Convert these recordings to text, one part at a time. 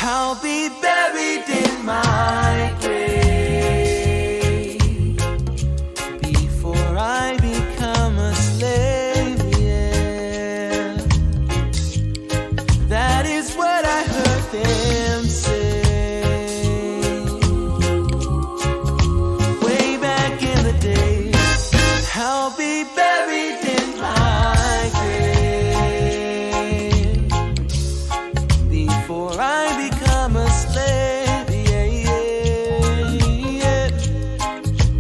I'll be buried in my grave before I become a slave, yeah. That is what I heard them say way back in the day. I'll be buried in my grave before I become a slave, yeah, yeah.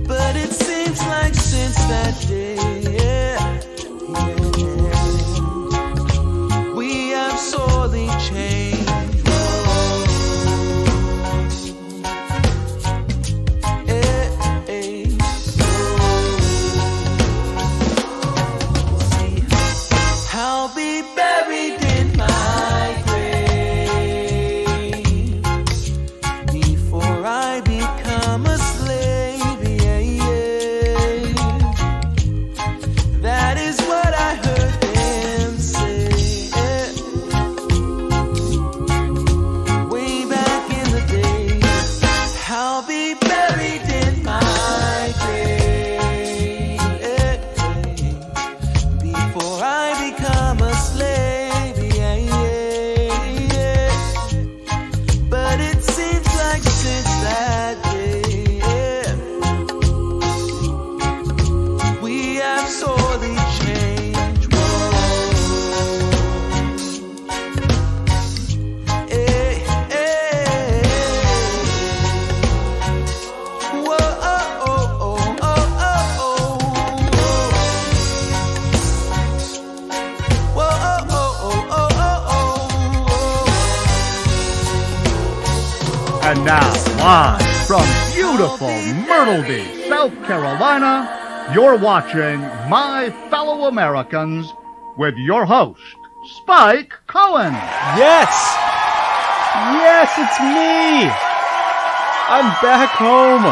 But it seems like since that day, yeah, we have sorely changed. I'll be buried in my grave before I become a slave, yeah, yeah. That is what I heard them say way back in the day. I'll be buried in my grave before I become a slave, yeah, yeah. But it seems like since that day, yeah, we have sorely changed. Whoa. Hey, hey. Whoa, oh, oh, oh, oh, oh, oh. Whoa, oh, oh, oh, oh, oh, oh. And now, live from beautiful Myrtle Beach, South Carolina, you're watching My Fellow Americans with your host, Spike Cohen. Yes! Yes, it's me! I'm back home!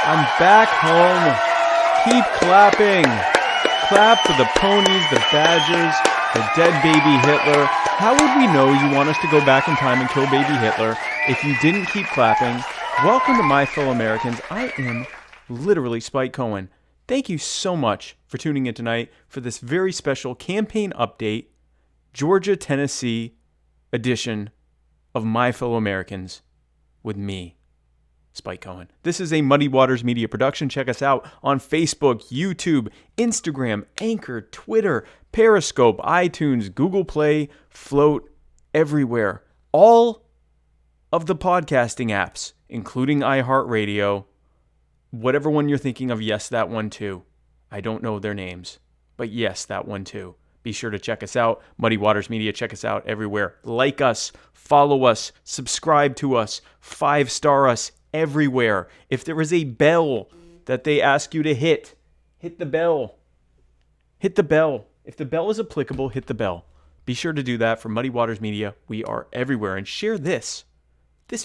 I'm back home! Keep clapping! Clap for the ponies, the badgers, the dead baby Hitler. How would we know you want us to go back in time and kill baby Hitler if you didn't keep clapping? Welcome to My Fellow Americans. I am literally Spike Cohen. Thank you so much for tuning in tonight for this very special campaign update, Georgia-Tennessee edition of My Fellow Americans with me, Spike Cohen. This is a Muddy Waters Media production. Check us out on Facebook, YouTube, Instagram, Anchor, Twitter, Periscope, iTunes, Google Play, Float, everywhere. All of the podcasting apps, including iHeartRadio, whatever one you're thinking of, yes, that one too. I don't know their names, but yes, that one too. Be sure to check us out. Muddy Waters Media, check us out everywhere. Like us, follow us, subscribe to us, 5-star us everywhere. If there is a bell that they ask you to hit the bell. Hit the bell. If the bell is applicable, hit the bell. Be sure to do that for Muddy Waters Media. We are everywhere. And share this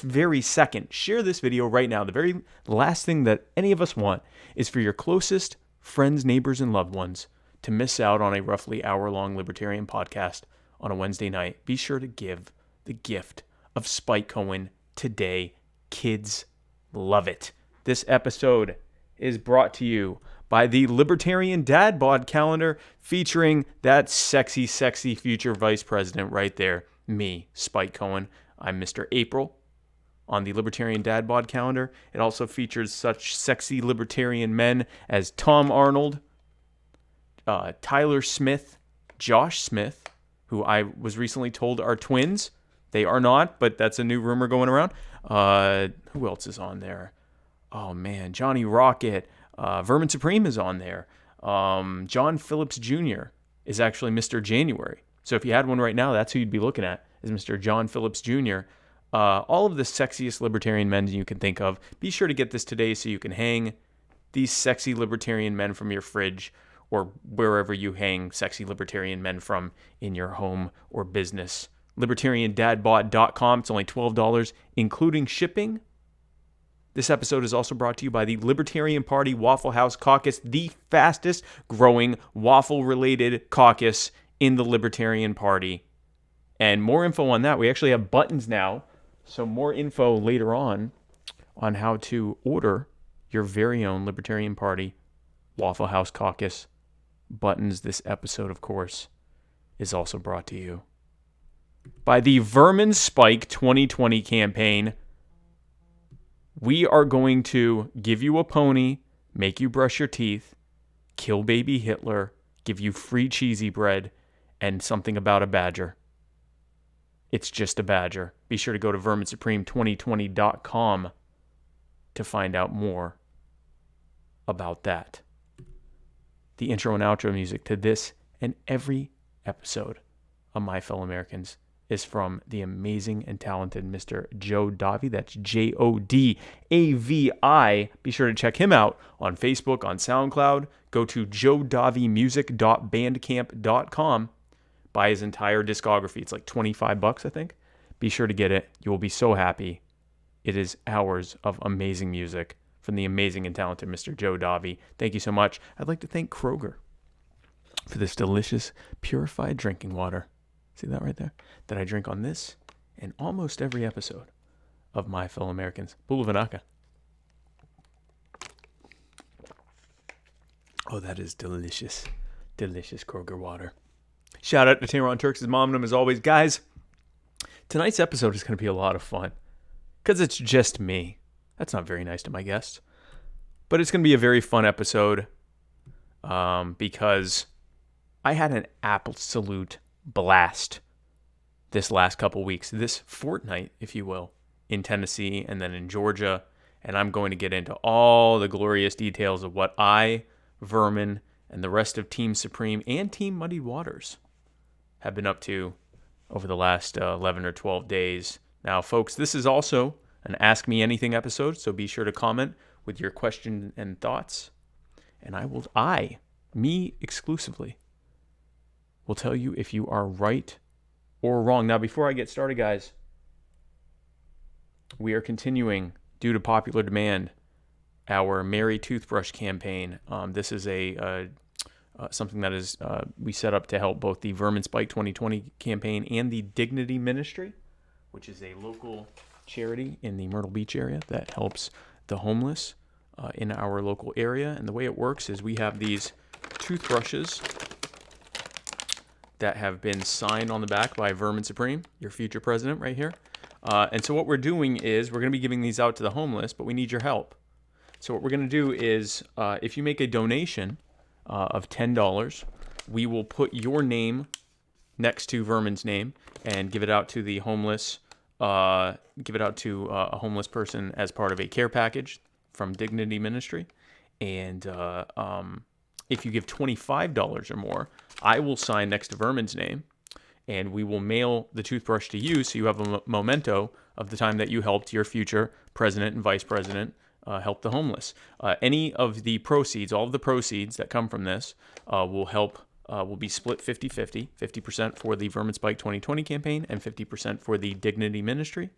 very second. Share this video right now. The very last thing that any of us want is for your closest friends, neighbors, and loved ones to miss out on a roughly hour-long Libertarian podcast on a Wednesday night. Be sure to give the gift of Spike Cohen today. Kids love it. This episode is brought to you by the Libertarian Dad Bod calendar featuring that sexy, sexy future vice president right there. Me, Spike Cohen. I'm Mr. April on the Libertarian Dad Bod calendar. It also features such sexy libertarian men as Tom Arnold, Tyler Smith, Josh Smith, who I was recently told are twins. They are not, but that's a new rumor going around. Who else is on there? Oh, man. Johnny Rocket. Vermin Supreme is on there. John Phillips Jr. is actually Mr. January. So if you had one right now, that's who you'd be looking at, is Mr. John Phillips Jr. All of the sexiest libertarian men you can think of. Be sure to get this today so you can hang these sexy libertarian men from your fridge or wherever you hang sexy libertarian men from in your home or business. LibertarianDadBod.com. It's only $12, including shipping. This episode is also brought to you by the Libertarian Party Waffle House Caucus, the fastest growing waffle-related caucus in the Libertarian Party. And more info on that. We actually have buttons now So more info later on how to order your very own Libertarian Party Waffle House Caucus buttons. This episode, of course, is also brought to you by the Vermin Spike 2020 campaign. We are going to give you a pony, make you brush your teeth, kill baby Hitler, give you free cheesy bread, and something about a badger. It's just a badger. Be sure to go to verminsupreme2020.com to find out more about that. The intro and outro music to this and every episode of My Fellow Americans is from the amazing and talented Mr. Joe Davi. That's Jodavi. Be sure to check him out on Facebook, on SoundCloud. Go to jodavimusic.bandcamp.com. Buy his entire discography. It's like $25, I think. Be sure to get it. You will be so happy. It is hours of amazing music from the amazing and talented Mr. Joe Davi. Thank you so much. I'd like to thank Kroger for this delicious, purified drinking water. See that right there? That I drink on this and almost every episode of My Fellow Americans. Bulavanaka. Oh, that is delicious. Delicious Kroger water. Shout out to Tehran Turks' Momnum as always. Guys, tonight's episode is going to be a lot of fun because it's just me. That's not very nice to my guests. But it's going to be a very fun episode because I had an absolute blast this last couple weeks, this fortnight, if you will, in Tennessee and then in Georgia. And I'm going to get into all the glorious details of what I, Vermin, and the rest of Team Supreme and Team Muddied Waters have been up to over the last 11 or 12 days. Now, folks, this is also an Ask Me Anything episode, so be sure to comment with your questions and thoughts. And me exclusively, will tell you if you are right or wrong. Now, before I get started, guys, we are continuing, due to popular demand, our Merry Toothbrush campaign. This is something that is we set up to help both the Vermin Spike 2020 campaign and the Dignity Ministry, which is a local charity in the Myrtle Beach area that helps the homeless in our local area. And the way it works is we have these toothbrushes that have been signed on the back by Vermin Supreme, your future president right here. And so what we're doing is we're going to be giving these out to the homeless, but we need your help. So what we're going to do is if you make a donation of $10, we will put your name next to Vermin's name and give it out to the homeless, give it out to a homeless person as part of a care package from Dignity Ministry. And if you give $25 or more, I will sign next to Vermin's name, and we will mail the toothbrush to you so you have a memento of the time that you helped your future president and vice president help the homeless. Any of the proceeds, all of the proceeds that come from this will be split 50-50, 50% for the Vermin Spike 2020 campaign and 50% for the Dignity Ministry.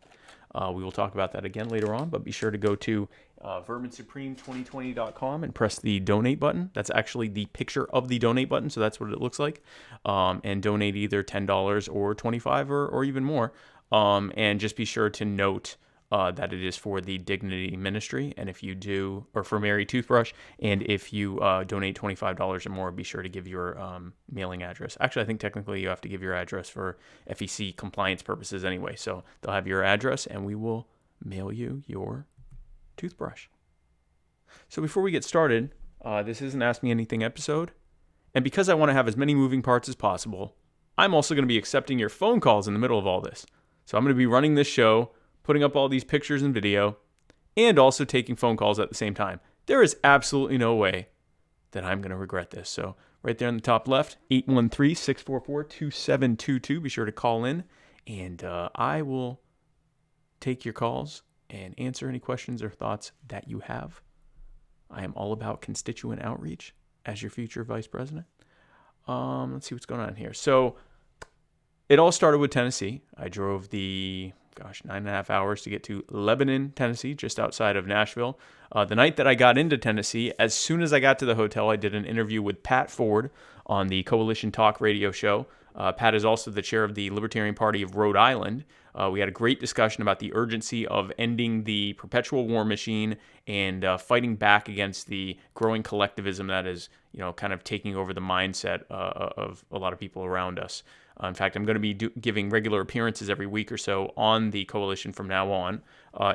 We will talk about that again later on, but be sure to go to verminsupreme2020.com and press the donate button. That's actually the picture of the donate button, so that's what it looks like. And donate either $10 or $25 or even more. And just be sure to note that it is for the Dignity Ministry, and if you do, or for Merry Toothbrush, and if you donate $25 or more, be sure to give your mailing address. Actually, I think technically you have to give your address for FEC compliance purposes anyway, so they'll have your address, and we will mail you your toothbrush. So before we get started, this is an Ask Me Anything episode, and because I want to have as many moving parts as possible, I'm also going to be accepting your phone calls in the middle of all this. So I'm going to be running this show, putting up all these pictures and video, and also taking phone calls at the same time. There is absolutely no way that I'm going to regret this. So right there in the top left, 813-644-2722. Be sure to call in, and I will take your calls and answer any questions or thoughts that you have. I am all about constituent outreach as your future vice president. Let's see what's going on here. So it all started with Tennessee. I drove the 9.5 hours to get to Lebanon, Tennessee, just outside of Nashville. The night that I got into Tennessee, as soon as I got to the hotel, I did an interview with Pat Ford on the Coalition Talk radio show. Pat is also the chair of the Libertarian Party of Rhode Island. We had a great discussion about the urgency of ending the perpetual war machine and fighting back against the growing collectivism that is, kind of taking over the mindset of a lot of people around us. In fact, I'm going to be giving regular appearances every week or so on the coalition from now on,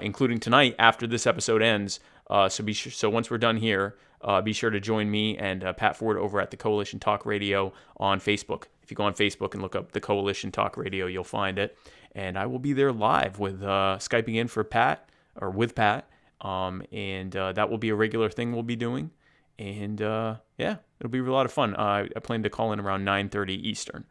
including tonight after this episode ends. So once we're done here, be sure to join me and Pat Ford over at the Coalition Talk Radio on Facebook. If you go on Facebook and look up the Coalition Talk Radio, you'll find it. And I will be there live with Skyping in for Pat, or with Pat. And that will be a regular thing we'll be doing. And it'll be a lot of fun. I plan to call in around 9:30 Eastern.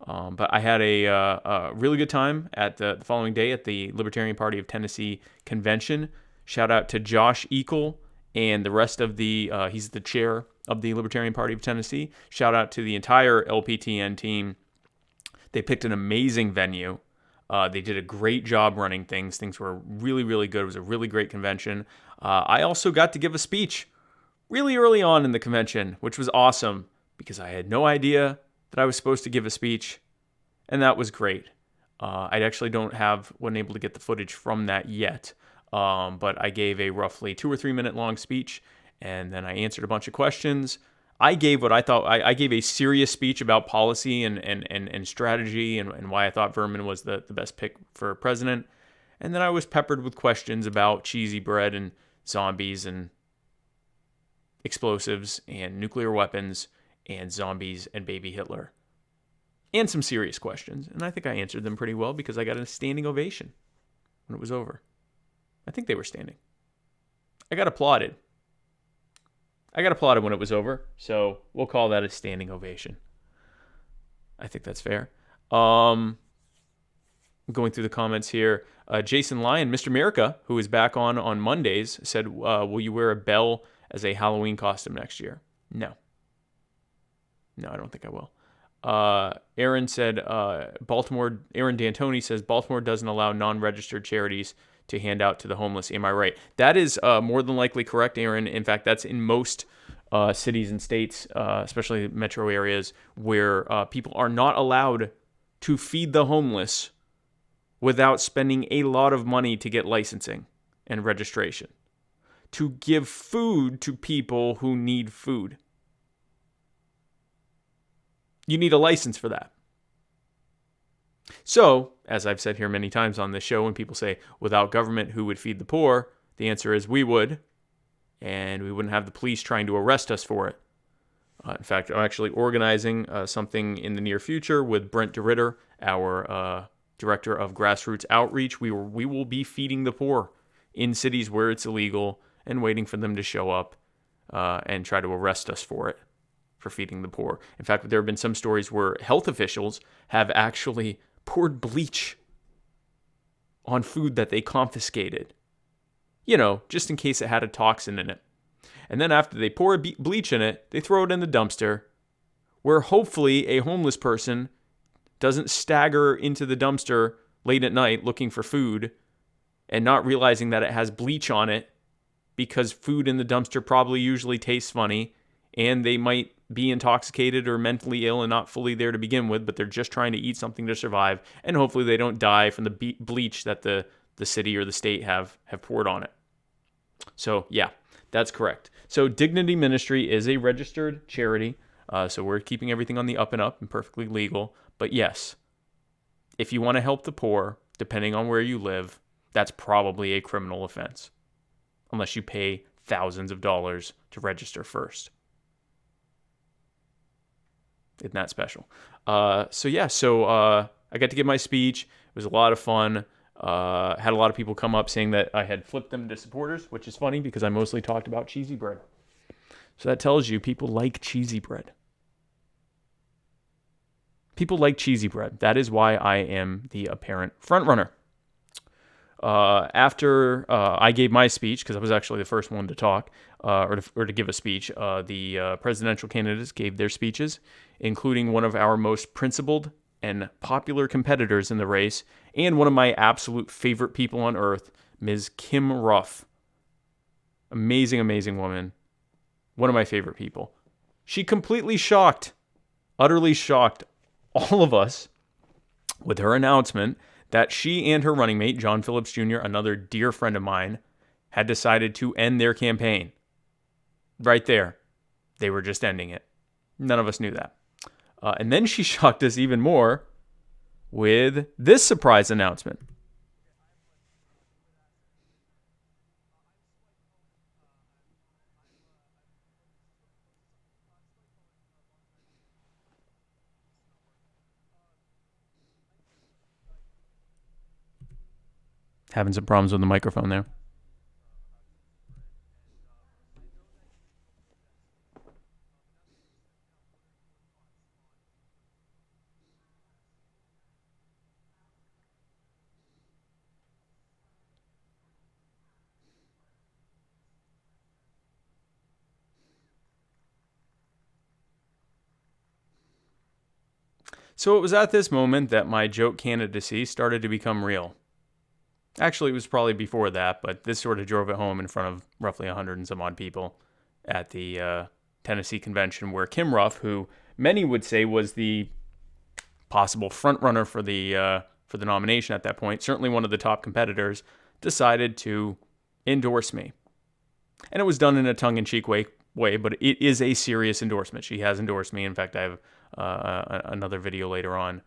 But I had a really good time at the following day at the Libertarian Party of Tennessee convention. Shout out to Josh Eagle and the rest of he's the chair of the Libertarian Party of Tennessee. Shout out to the entire LPTN team. They picked an amazing venue. They did a great job running things. Things were really, really good. It was a really great convention. I also got to give a speech really early on in the convention, which was awesome because I had no idea that I was supposed to give a speech, and that was great. I actually wasn't able to get the footage from that yet, but I gave a roughly 2 or 3 minute long speech, and then I answered a bunch of questions. I gave I gave a serious speech about policy and strategy and why I thought Vermin was the best pick for president, and then I was peppered with questions about cheesy bread and zombies and explosives and nuclear weapons and zombies and baby Hitler, and some serious questions. And I think I answered them pretty well because I got a standing ovation when it was over. I think they were standing. I got applauded when it was over, so we'll call that a standing ovation. I think that's fair. Going through the comments here. Jason Lyon, Mr. America, who is back on Mondays, said, will you wear a bell as a Halloween costume next year? No, I don't think I will. Aaron said, Aaron D'Antoni says, Baltimore doesn't allow non-registered charities to hand out to the homeless. Am I right? That is more than likely correct, Aaron. In fact, that's in most cities and states, especially metro areas, where people are not allowed to feed the homeless without spending a lot of money to get licensing and registration, to give food to people who need food. You need a license for that. So, as I've said here many times on this show, when people say, without government, who would feed the poor? The answer is we would, and we wouldn't have the police trying to arrest us for it. In fact, I'm actually organizing something in the near future with Brent DeRitter, our director of grassroots outreach. We will be feeding the poor in cities where it's illegal and waiting for them to show up and try to arrest us for it, for feeding the poor. In fact, there have been some stories where health officials have actually poured bleach on food that they confiscated, just in case it had a toxin in it. And then after they pour bleach in it, they throw it in the dumpster, where hopefully a homeless person doesn't stagger into the dumpster late at night looking for food and not realizing that it has bleach on it, because food in the dumpster probably usually tastes funny, and they might be intoxicated or mentally ill and not fully there to begin with, but they're just trying to eat something to survive, and hopefully they don't die from the bleach that the city or the state have poured on it. So yeah, that's correct. So Dignity Ministry is a registered charity, so we're keeping everything on the up and up and perfectly legal. But yes, if you want to help the poor, depending on where you live, that's probably a criminal offense, unless you pay thousands of dollars to register first. Isn't that special? So I got to give my speech. It was a lot of fun. Had a lot of people come up saying that I had flipped them to supporters, which is funny because I mostly talked about cheesy bread. So that tells you people like cheesy bread. People like cheesy bread. That is why I am the apparent frontrunner. After I gave my speech, because I was actually the first one to talk, or to give a speech, the presidential candidates gave their speeches, including one of our most principled and popular competitors in the race, and one of my absolute favorite people on earth, Ms. Kim Ruff. Amazing, amazing woman. One of my favorite people. She completely utterly shocked all of us with her announcement that she and her running mate, John Phillips Jr., another dear friend of mine, had decided to end their campaign. Right there. They were just ending it. None of us knew that. And then she shocked us even more with this surprise announcement. Having some problems with the microphone there. So it was at this moment that my joke candidacy started to become real. Actually, it was probably before that, but this sort of drove it home in front of roughly 100 and some odd people at the Tennessee convention, where Kim Ruff, who many would say was the possible frontrunner for the nomination at that point, certainly one of the top competitors, decided to endorse me. And it was done in a tongue-in-cheek way, but it is a serious endorsement. She has endorsed me. In fact, I have another video later on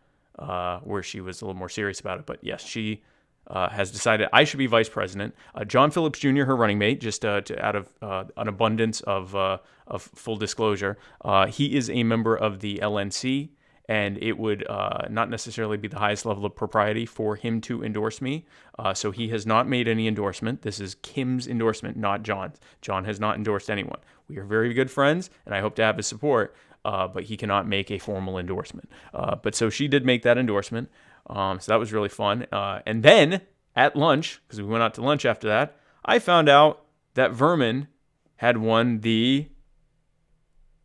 where she was a little more serious about it. But yes, she has decided I should be vice president. John Phillips Jr., her running mate, just out of an abundance of full disclosure, he is a member of the LNC, and it would not necessarily be the highest level of propriety for him to endorse me. So he has not made any endorsement. This is Kim's endorsement, not John's. John has not endorsed anyone. We are very good friends, and I hope to have his support, but he cannot make a formal endorsement. But so she did make that endorsement. So that was really fun. And then at lunch, because we went out to lunch after that, I found out that Vermin had won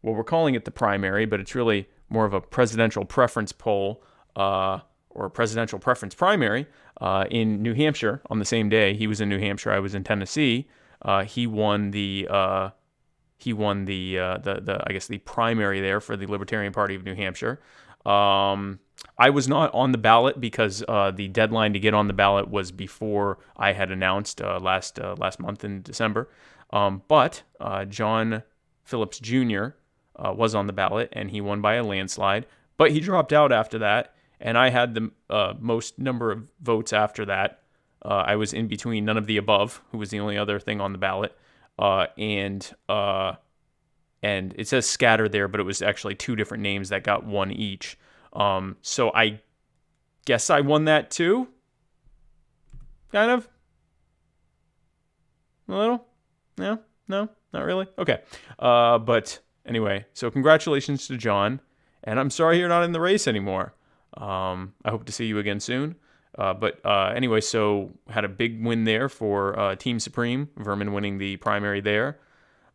we're calling it the primary, but it's really more of a presidential preference poll or presidential preference primary in New Hampshire on the same day. He was in New Hampshire. I was in Tennessee. He won the I guess the primary there for the Libertarian Party of New Hampshire. I was not on the ballot because the deadline to get on the ballot was before I had announced last month in December. But John Phillips Jr. Was on the ballot, and he won by a landslide. But he dropped out after that, and I had the most number of votes after that. I was in between none of the above, who was the only other thing on the ballot, and it says scatter there, but it was actually two different names that got one each. So I guess I won that too. Kind of. A little? No, not really. Okay. But anyway, so congratulations to John, and I'm sorry you're not in the race anymore. I hope to see you again soon. But anyway, so had a big win there for Team Supreme, Vermin winning the primary there.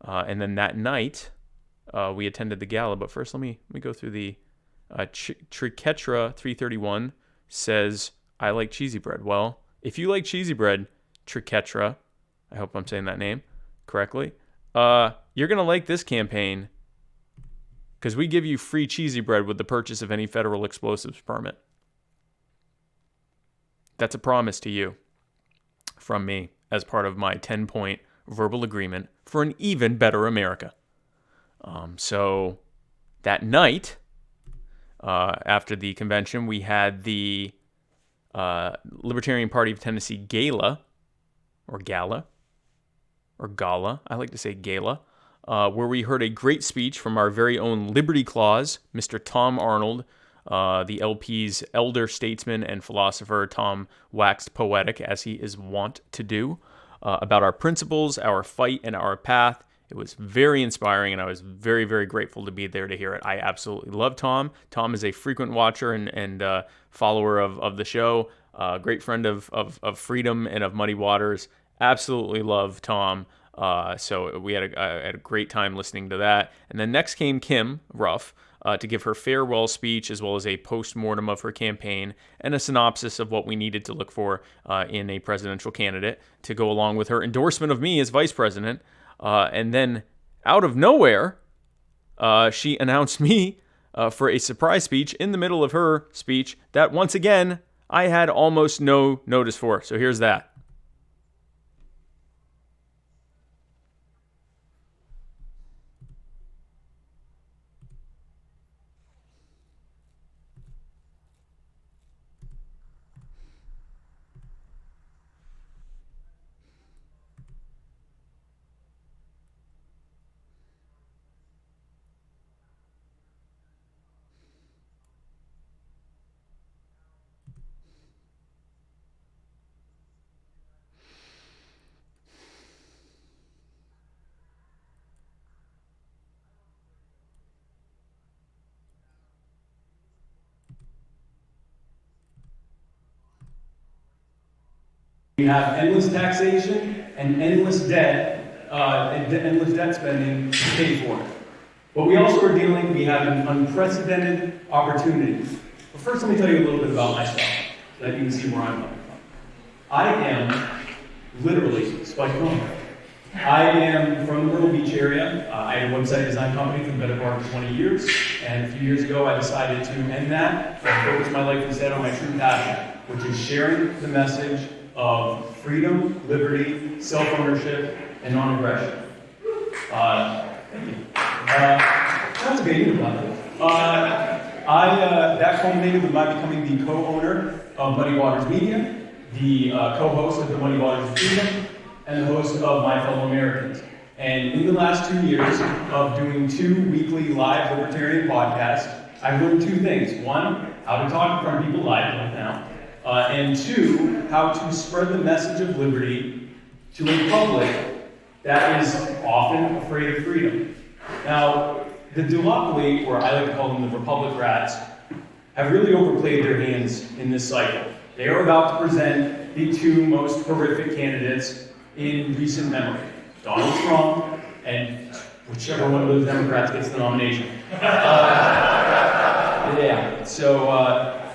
And then that night, we attended the gala. But first, let me go through the Triketra 331 says, I like cheesy bread. Well, if you like cheesy bread, Triketra, I hope I'm saying that name correctly, you're going to like this campaign because we give you free cheesy bread with the purchase of any federal explosives permit. That's a promise to you from me as part of my 10-point verbal agreement for an even better America. So that night, after the convention, we had the Libertarian Party of Tennessee Gala, or Gala, I like to say Gala, where we heard a great speech from our very own Liberty Claus, Mr. Tom Arnold, the LP's elder statesman and philosopher. Tom waxed poetic, as he is wont to do, about our principles, our fight, and our path. It was very inspiring, and I was very, very grateful to be there to hear it. I absolutely love Tom. Tom is a frequent watcher and follower of the show, great friend of Freedom and of Muddy Waters. Absolutely love Tom. So we had a great time listening to that. And then next came Kim Ruff to give her farewell speech, as well as a post-mortem of her campaign and a synopsis of what we needed to look for in a presidential candidate to go along with her endorsement of me as vice president. And then out of nowhere, she announced me for a surprise speech in the middle of her speech that once again I had almost no notice for. So here's that. We have endless taxation and endless debt spending to pay for it. But we also we have an unprecedented opportunity. But first, let me tell you a little bit about myself, so that you can see where I'm coming from. I am literally Spike Cohen. I am from the Myrtle Beach area. I had a website design company for the better part of 20 years, and a few years ago I decided to end that and focus my life instead on my true passion, which is sharing the message of freedom, liberty, self-ownership, and non-aggression. Thank you. That's okay, you can that culminated with my becoming the co-owner of Muddy Waters Media, the co-host of the Muddy Waters Freedom, and the host of My Fellow Americans. And in the last 2 years of doing 2 weekly live libertarian podcasts, I've learned 2 things. 1, how to talk in front of people live like now. And 2, how to spread the message of liberty to a public that is often afraid of freedom. Now, the duopoly, or I like to call them the Republic rats, have really overplayed their hands in this cycle. They are about to present the 2 most horrific candidates in recent memory, Donald Trump and whichever one of those Democrats gets the nomination.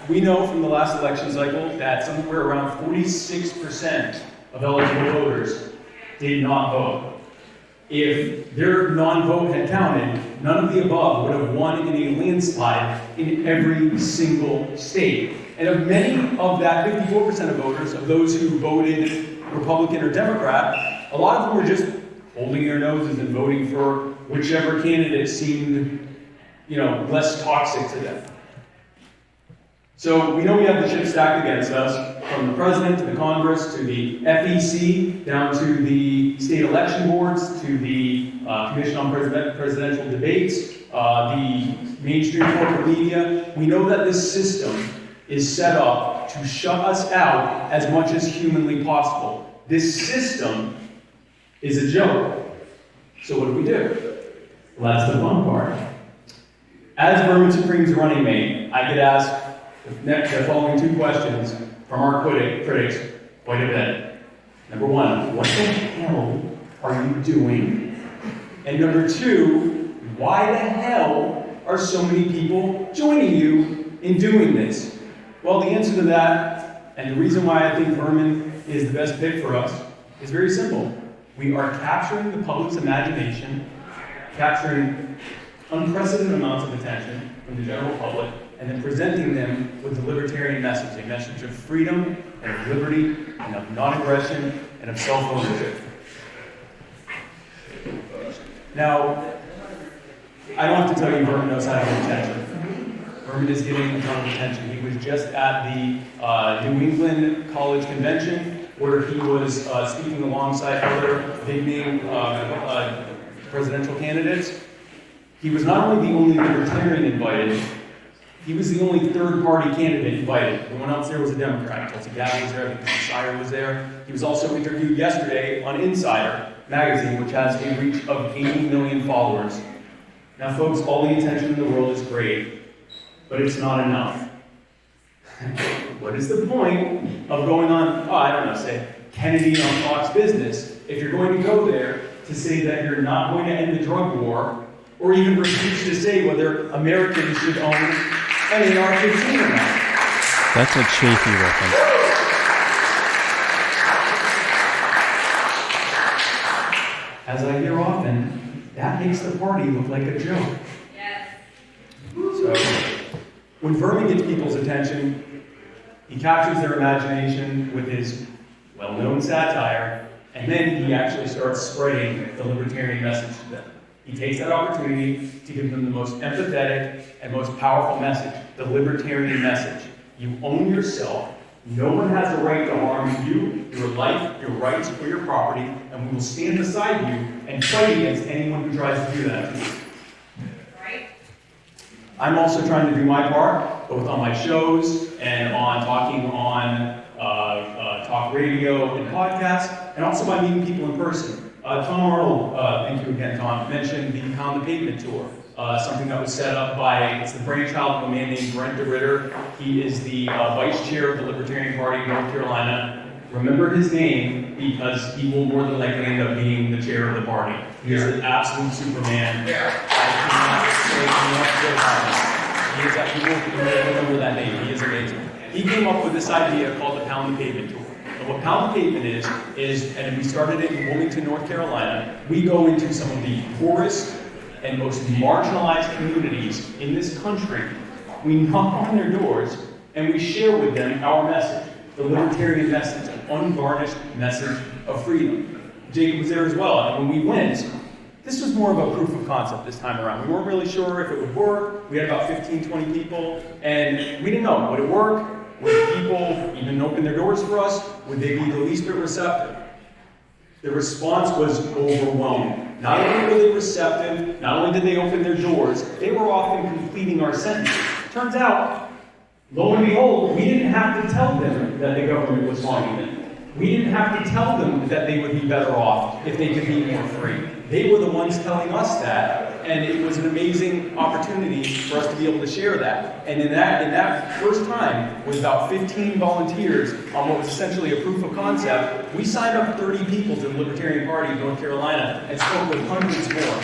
We know from the last election cycle that somewhere around 46% of eligible voters did not vote. If their non-vote had counted, none of the above would have won in a landslide in every single state. And of many of that 54% of voters, of those who voted Republican or Democrat, a lot of them were just holding their noses and voting for whichever candidate seemed, less toxic to them. So we know we have the chip stacked against us, from the president to the Congress to the FEC, down to the state election boards, to the Commission on Presidential Debates, the mainstream corporate media. We know that this system is set up to shut us out as much as humanly possible. This system is a joke. So what do? Well, that's the fun part. As Vermin Supreme's running mate, I get asked the following 2 questions from our critics quite a bit. Number 1, what the hell are you doing? And number 2, why the hell are so many people joining you in doing this? Well, the answer to that, and the reason why I think Vermin is the best pick for us, is very simple. We are capturing the public's imagination, capturing unprecedented amounts of attention from the general public, and then presenting them with the libertarian message, a message of freedom and of liberty and of non-aggression and of self-ownership. Now, I don't have to tell you Vermin knows how to get attention. Vermin is getting a ton of attention. He was just at the New England College Convention, where he was speaking alongside other big-name presidential candidates. He was not only the only libertarian invited, he was the only third-party candidate invited. Everyone else there was a Democrat. Tulsi Gabbard was there, Shire was there. He was also interviewed yesterday on Insider magazine, which has a reach of 80 million followers. Now, folks, all the attention in the world is great, but it's not enough. What is the point of going on, say, Kennedy on Fox Business, if you're going to go there to say that you're not going to end the drug war, or even refuse to say whether Americans should own an AR-15 or not? That's a Chafee reference. As I hear often, that makes the party look like a joke. Yes. So, when Vermin gets people's attention, He captures their imagination with his well-known satire, and then he actually starts spreading the libertarian message to them. He takes that opportunity to give them the most empathetic and most powerful message, the libertarian message. You own yourself. No one has a right to harm you, your life, your rights, or your property, and we will stand beside you and fight against anyone who tries to do that to you. Right? I'm also trying to do my part, both on my shows and on talking on talk radio and podcasts, and also by meeting people in person. Tom Arnold, thank you again, Tom, mentioned the Pound the Pavement tour. Something that was set up by, it's the brainchild of a man named Brent DeRitter. He is the vice chair of the Libertarian Party of North Carolina. Remember his name because he will more than likely end up being the chair of the party. He is an absolute Superman. I cannot say enough good things. He will remember that name. He is amazing. He came up with this idea called the Pound the Pavement tour. And what Pound the Pavement is, and we started it in Wilmington, North Carolina, we go into some of the poorest and most marginalized communities in this country. We knock on their doors and we share with them our message, the libertarian message, an unvarnished message of freedom. Jacob was there as well, and when we went, this was more of a proof of concept this time around. We weren't really sure if it would work. We had about 15, 20 people, and we didn't know, would it work? Would people even open their doors for us? Would they be the least bit receptive? The response was overwhelming. Not only were they receptive, not only did they open their doors, they were often completing our sentences. Turns out, lo and behold, we didn't have to tell them that the government was harming them. We didn't have to tell them that they would be better off if they could be more free. They were the ones telling us that, and it was an amazing opportunity for us to be able to share that. And in that first time, with about 15 volunteers on what was essentially a proof of concept, we signed up 30 people to the Libertarian Party of North Carolina and spoke with hundreds more.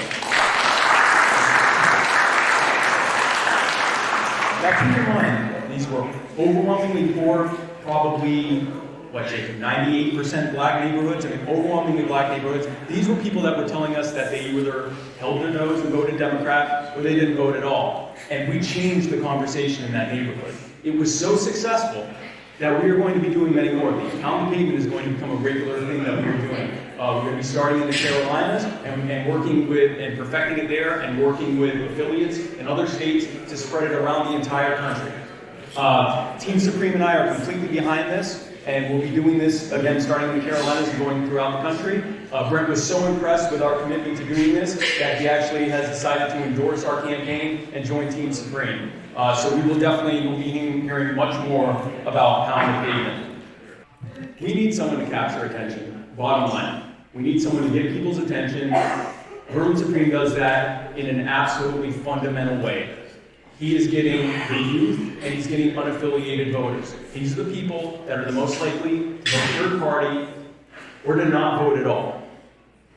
Now keep in mind, these were overwhelmingly poor, probably, 98% black neighborhoods, overwhelmingly black neighborhoods. These were people that were telling us that they either held their nose and voted Democrat, or they didn't vote at all. And we changed the conversation in that neighborhood. It was so successful that we are going to be doing many more of these. Pound the Pavement is going to become a regular thing that we're doing. We're going to be starting in the Carolinas and working with, and perfecting it there, and working with affiliates in other states to spread it around the entire country. Team Supreme and I are completely behind this. And we'll be doing this, again, starting in the Carolinas and going throughout the country. Brent was so impressed with our commitment to doing this that he actually has decided to endorse our campaign and join Team Supreme. So we will definitely be hearing much more about Pound the Pavement. We need someone to capture attention, bottom line. We need someone to get people's attention. Vermin Supreme does that in an absolutely fundamental way. He is getting the youth, and he's getting unaffiliated voters. These are the people that are the most likely to vote third party or to not vote at all.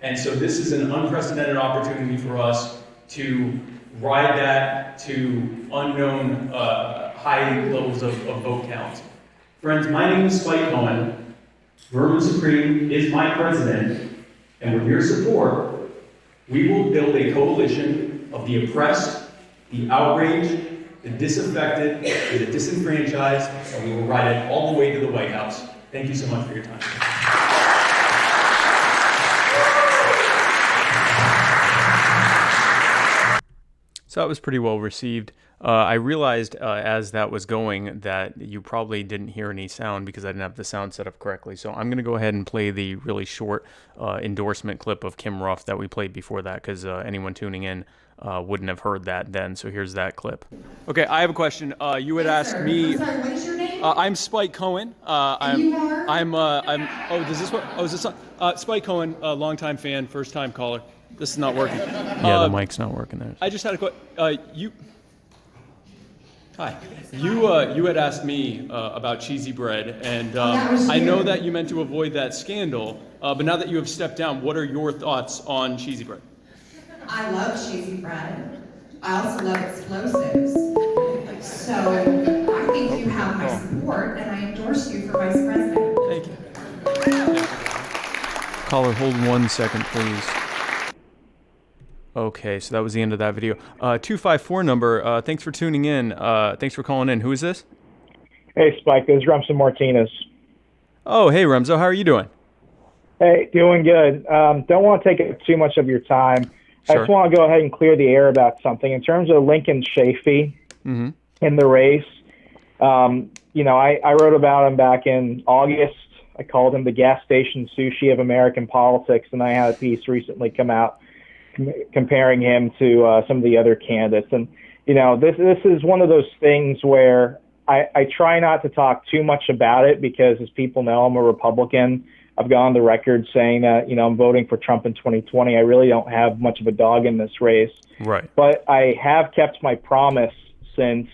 And so this is an unprecedented opportunity for us to ride that to unknown high levels of vote counts. Friends, my name is Spike Cohen. Vermin Supreme is my president, and with your support, we will build a coalition of the oppressed, the outraged, the disaffected, and the disenfranchised, and we will ride it all the way to the White House. Thank you so much for your time. So that was pretty well received. I realized as that was going that you probably didn't hear any sound because I didn't have the sound set up correctly. So I'm going to go ahead and play the really short endorsement clip of Kim Ruff that we played before that, because anyone tuning in wouldn't have heard that then. So here's that clip. Okay, I have a question. You had asked me. I'm sorry, what is your name? I'm Spike Cohen. You are? Oh, does this work? Oh, is this Spike Cohen, a longtime fan, first time caller. This is not working. Yeah, the mic's not working there. I just had a question. Hi. You had asked me about cheesy bread, and I know that you meant to avoid that scandal, but now that you have stepped down, what are your thoughts on cheesy bread? I love cheesy bread. I also love explosives. So I think you have my support, and I endorse you for vice president. Thank you. Caller, hold 1 second, please. Okay, so that was the end of that video. 254 number, thanks for tuning in. Thanks for calling in. Who is this? Hey, Spike, this is Rumson Martinez. Oh, hey, Remzo, how are you doing? Hey, doing good. Don't want to take up too much of your time. I Sure. just want to go ahead and clear the air about something. In terms of Lincoln Chafee Mm-hmm. in the race, I wrote about him back in August. I called him the gas station sushi of American politics, and I had a piece recently come out comparing him to some of the other candidates. And, this is one of those things where I try not to talk too much about it because, as people know, I'm a Republican. I've gone on the record saying that, I'm voting for Trump in 2020. I really don't have much of a dog in this race. Right. But I have kept my promise since,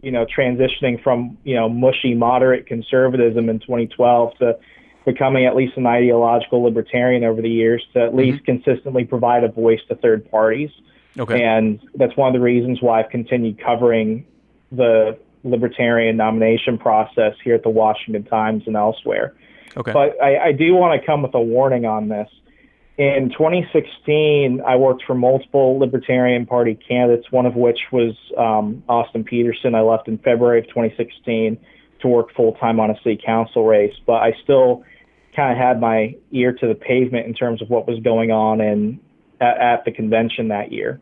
transitioning from, mushy moderate conservatism in 2012 to becoming at least an ideological libertarian over the years, to at least consistently provide a voice to third parties. Okay. And that's one of the reasons why I've continued covering the libertarian nomination process here at the Washington Times and elsewhere. Okay. But I do want to come with a warning on this. In 2016, I worked for multiple Libertarian Party candidates, one of which was Austin Peterson. I left in February of 2016 to work full-time on a city council race, but I still kind of had my ear to the pavement in terms of what was going on at the convention that year.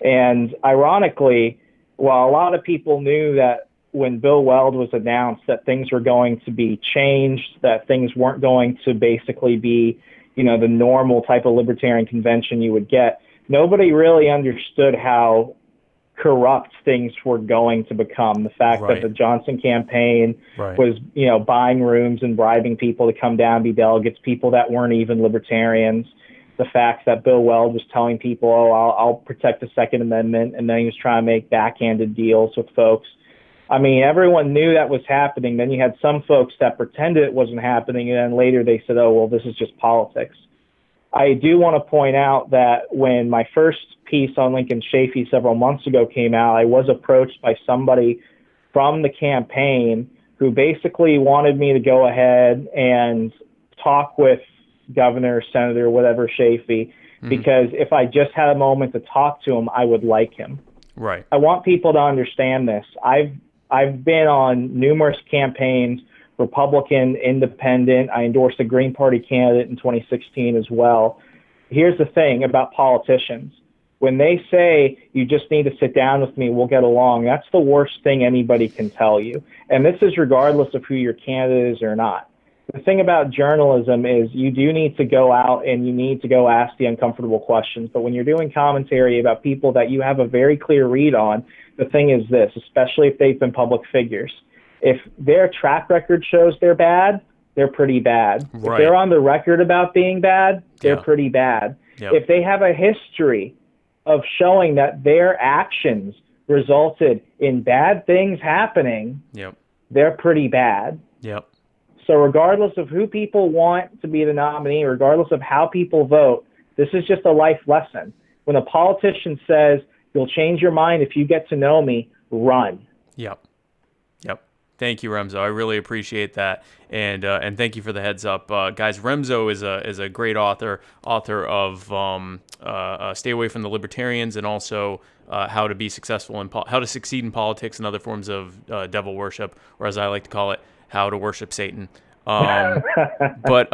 And ironically, while a lot of people knew that when Bill Weld was announced that things were going to be changed, that things weren't going to basically be, the normal type of libertarian convention you would get, nobody really understood how corrupt things were going to become. The fact that the Johnson campaign was, buying rooms and bribing people to come down, be delegates, people that weren't even libertarians. The fact that Bill Weld was telling people, I'll protect the Second Amendment, and then he was trying to make backhanded deals with folks. I mean, everyone knew that was happening. Then you had some folks that pretended it wasn't happening, and then later they said, oh, well, this is just politics. I do want to point out that when my first piece on Lincoln Chafee several months ago came out, I was approached by somebody from the campaign who basically wanted me to go ahead and talk with governor, senator, whatever Chafee, because if I just had a moment to talk to him, I would like him. Right. I want people to understand this. I've been on numerous campaigns, Republican, independent. I endorsed a Green Party candidate in 2016 as well. Here's the thing about politicians. When they say, you just need to sit down with me, we'll get along, that's the worst thing anybody can tell you. And this is regardless of who your candidate is or not. The thing about journalism is you do need to go out and you need to go ask the uncomfortable questions. But when you're doing commentary about people that you have a very clear read on, the thing is this, especially if they've been public figures. If their track record shows they're bad, they're pretty bad. Right. If they're on the record about being bad, they're pretty bad. Yep. If they have a history of showing that their actions resulted in bad things happening, they're pretty bad. Yep. So regardless of who people want to be the nominee, regardless of how people vote, this is just a life lesson. When a politician says, you'll change your mind if you get to know me, run. Yep. Thank you, Remzo. I really appreciate that, and thank you for the heads up, guys. Remzo is a great author of Stay Away from the Libertarians, and also how to be successful in how to succeed in politics and other forms of devil worship, or as I like to call it, how to worship Satan. But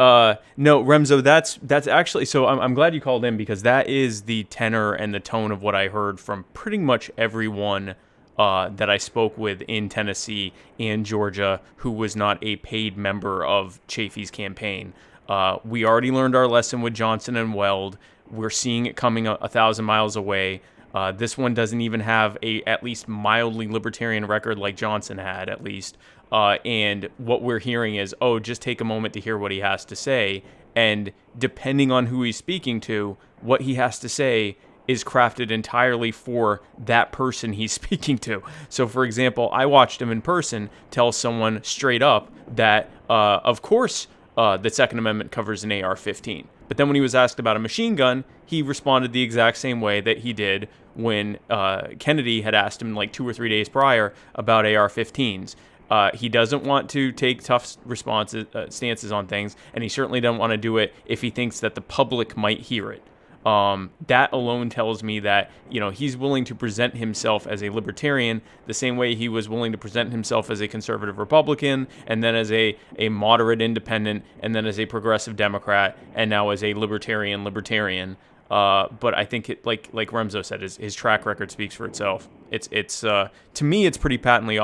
no, Remzo, that's actually, so I'm glad you called in, because that is the tenor and the tone of what I heard from pretty much everyone that I spoke with in Tennessee and Georgia who was not a paid member of Chafee's campaign. We already learned our lesson with Johnson and Weld. We're seeing it coming 1,000 miles away. This one doesn't even have a at least mildly libertarian record like Johnson had, at least. And what we're hearing is, just take a moment to hear what he has to say. And depending on who he's speaking to, what he has to say is crafted entirely for that person he's speaking to. So, for example, I watched him in person tell someone straight up that, of course, the Second Amendment covers an AR-15. But then when he was asked about a machine gun, he responded the exact same way that he did when Kennedy had asked him like 2 or 3 days prior about AR-15s. He doesn't want to take tough stances on things, and he certainly doesn't want to do it if he thinks that the public might hear it. that alone tells me that, he's willing to present himself as a libertarian the same way he was willing to present himself as a conservative Republican, and then as a moderate independent, and then as a progressive Democrat, and now as a libertarian. But I think like Remzo said, his track record speaks for itself. It's to me, it's pretty patently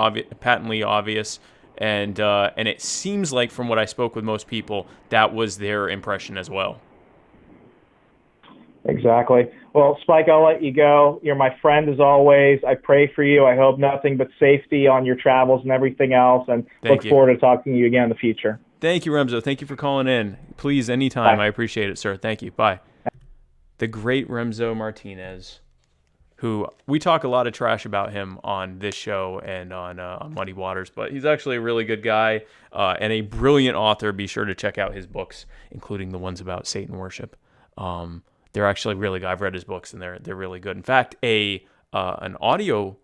obvious. And it seems like, from what I spoke with most people, that was their impression as well. Exactly. Well, Spike, I'll let you go. You're my friend as always. I pray for you. I hope nothing but safety on your travels and everything else, and look forward to talking to you again in the future. Thank you, Remzo. Thank you for calling in. Please, anytime. Bye. I appreciate it, sir. Thank you. Bye. The great Remzo Martinez, who we talk a lot of trash about him on this show and on Muddy Waters, but he's actually a really good guy and a brilliant author. Be sure to check out his books, including the ones about Satan worship. They're actually really good. I've read his books, and they're really good. In fact, an audio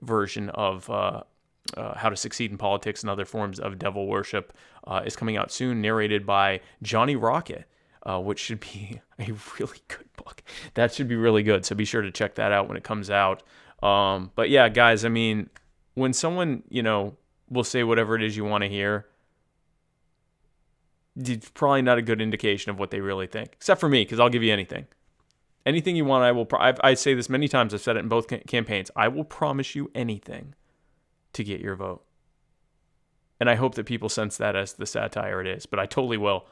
version of How to Succeed in Politics and Other Forms of Devil Worship is coming out soon, narrated by Johnny Rocket, which should be a really good book. That should be really good, so be sure to check that out when it comes out. But yeah, guys, I mean, when someone, will say whatever it is you want to hear, it's probably not a good indication of what they really think, except for me, because I'll give you anything. Anything you want, I will. I say this many times. I've said it in both campaigns. I will promise you anything to get your vote. And I hope that people sense that as the satire it is, but I totally will.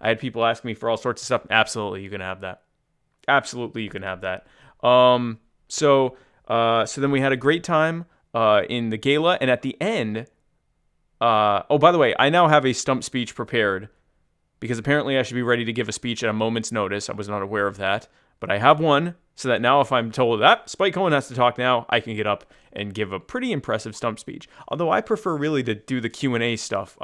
I had people ask me for all sorts of stuff. Absolutely, you can have that. Absolutely, you can have that. So then we had a great time in the gala, and at the end, by the way, I now have a stump speech prepared, because apparently I should be ready to give a speech at a moment's notice. I was not aware of that, but I have one, so that now if I'm told that Spike Cohen has to talk now, I can get up and give a pretty impressive stump speech. Although I prefer really to do the Q&A stuff.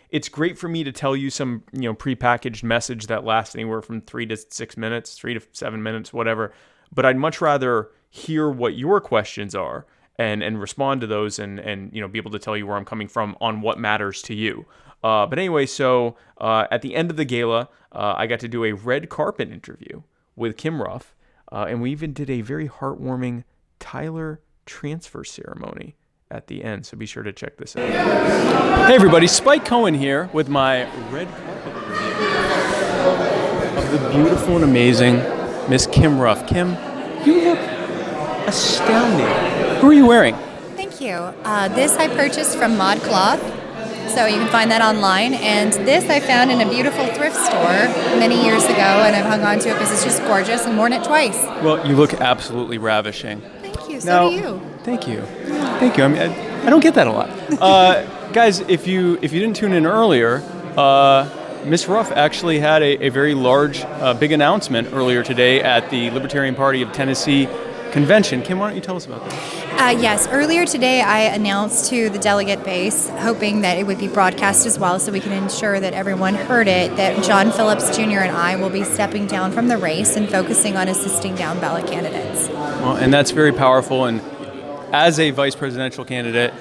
It's great for me to tell you some, prepackaged message that lasts anywhere from 3 to 6 minutes, 3 to 7 minutes, whatever. But I'd much rather hear what your questions are and respond to those and be able to tell you where I'm coming from on what matters to you. But anyway, so at the end of the gala, I got to do a red carpet interview with Kim Ruff, and we even did a very heartwarming Tyler transfer ceremony at the end, so be sure to check this out. Hey everybody, Spike Cohen here with my red carpet review of the beautiful and amazing Miss Kim Ruff. Kim, you look astounding. Who are you wearing? Thank you. This I purchased from Mod Cloth, so you can find that online. And this I found in a beautiful thrift store many years ago, and I've hung on to it because it's just gorgeous and worn it twice. Well, you look absolutely ravishing. Thank you. So do you. Thank you. Thank you. I mean, I don't get that a lot. Guys, if you didn't tune in earlier, Miss Ruff actually had a very large, big announcement earlier today at the Libertarian Party of Tennessee convention. Kim, why don't you tell us about that? Yes, earlier today I announced to the delegate base, hoping that it would be broadcast as well so we can ensure that everyone heard it, that John Phillips Jr. and I will be stepping down from the race and focusing on assisting down ballot candidates. Well, and that's very powerful. And as a vice presidential candidate,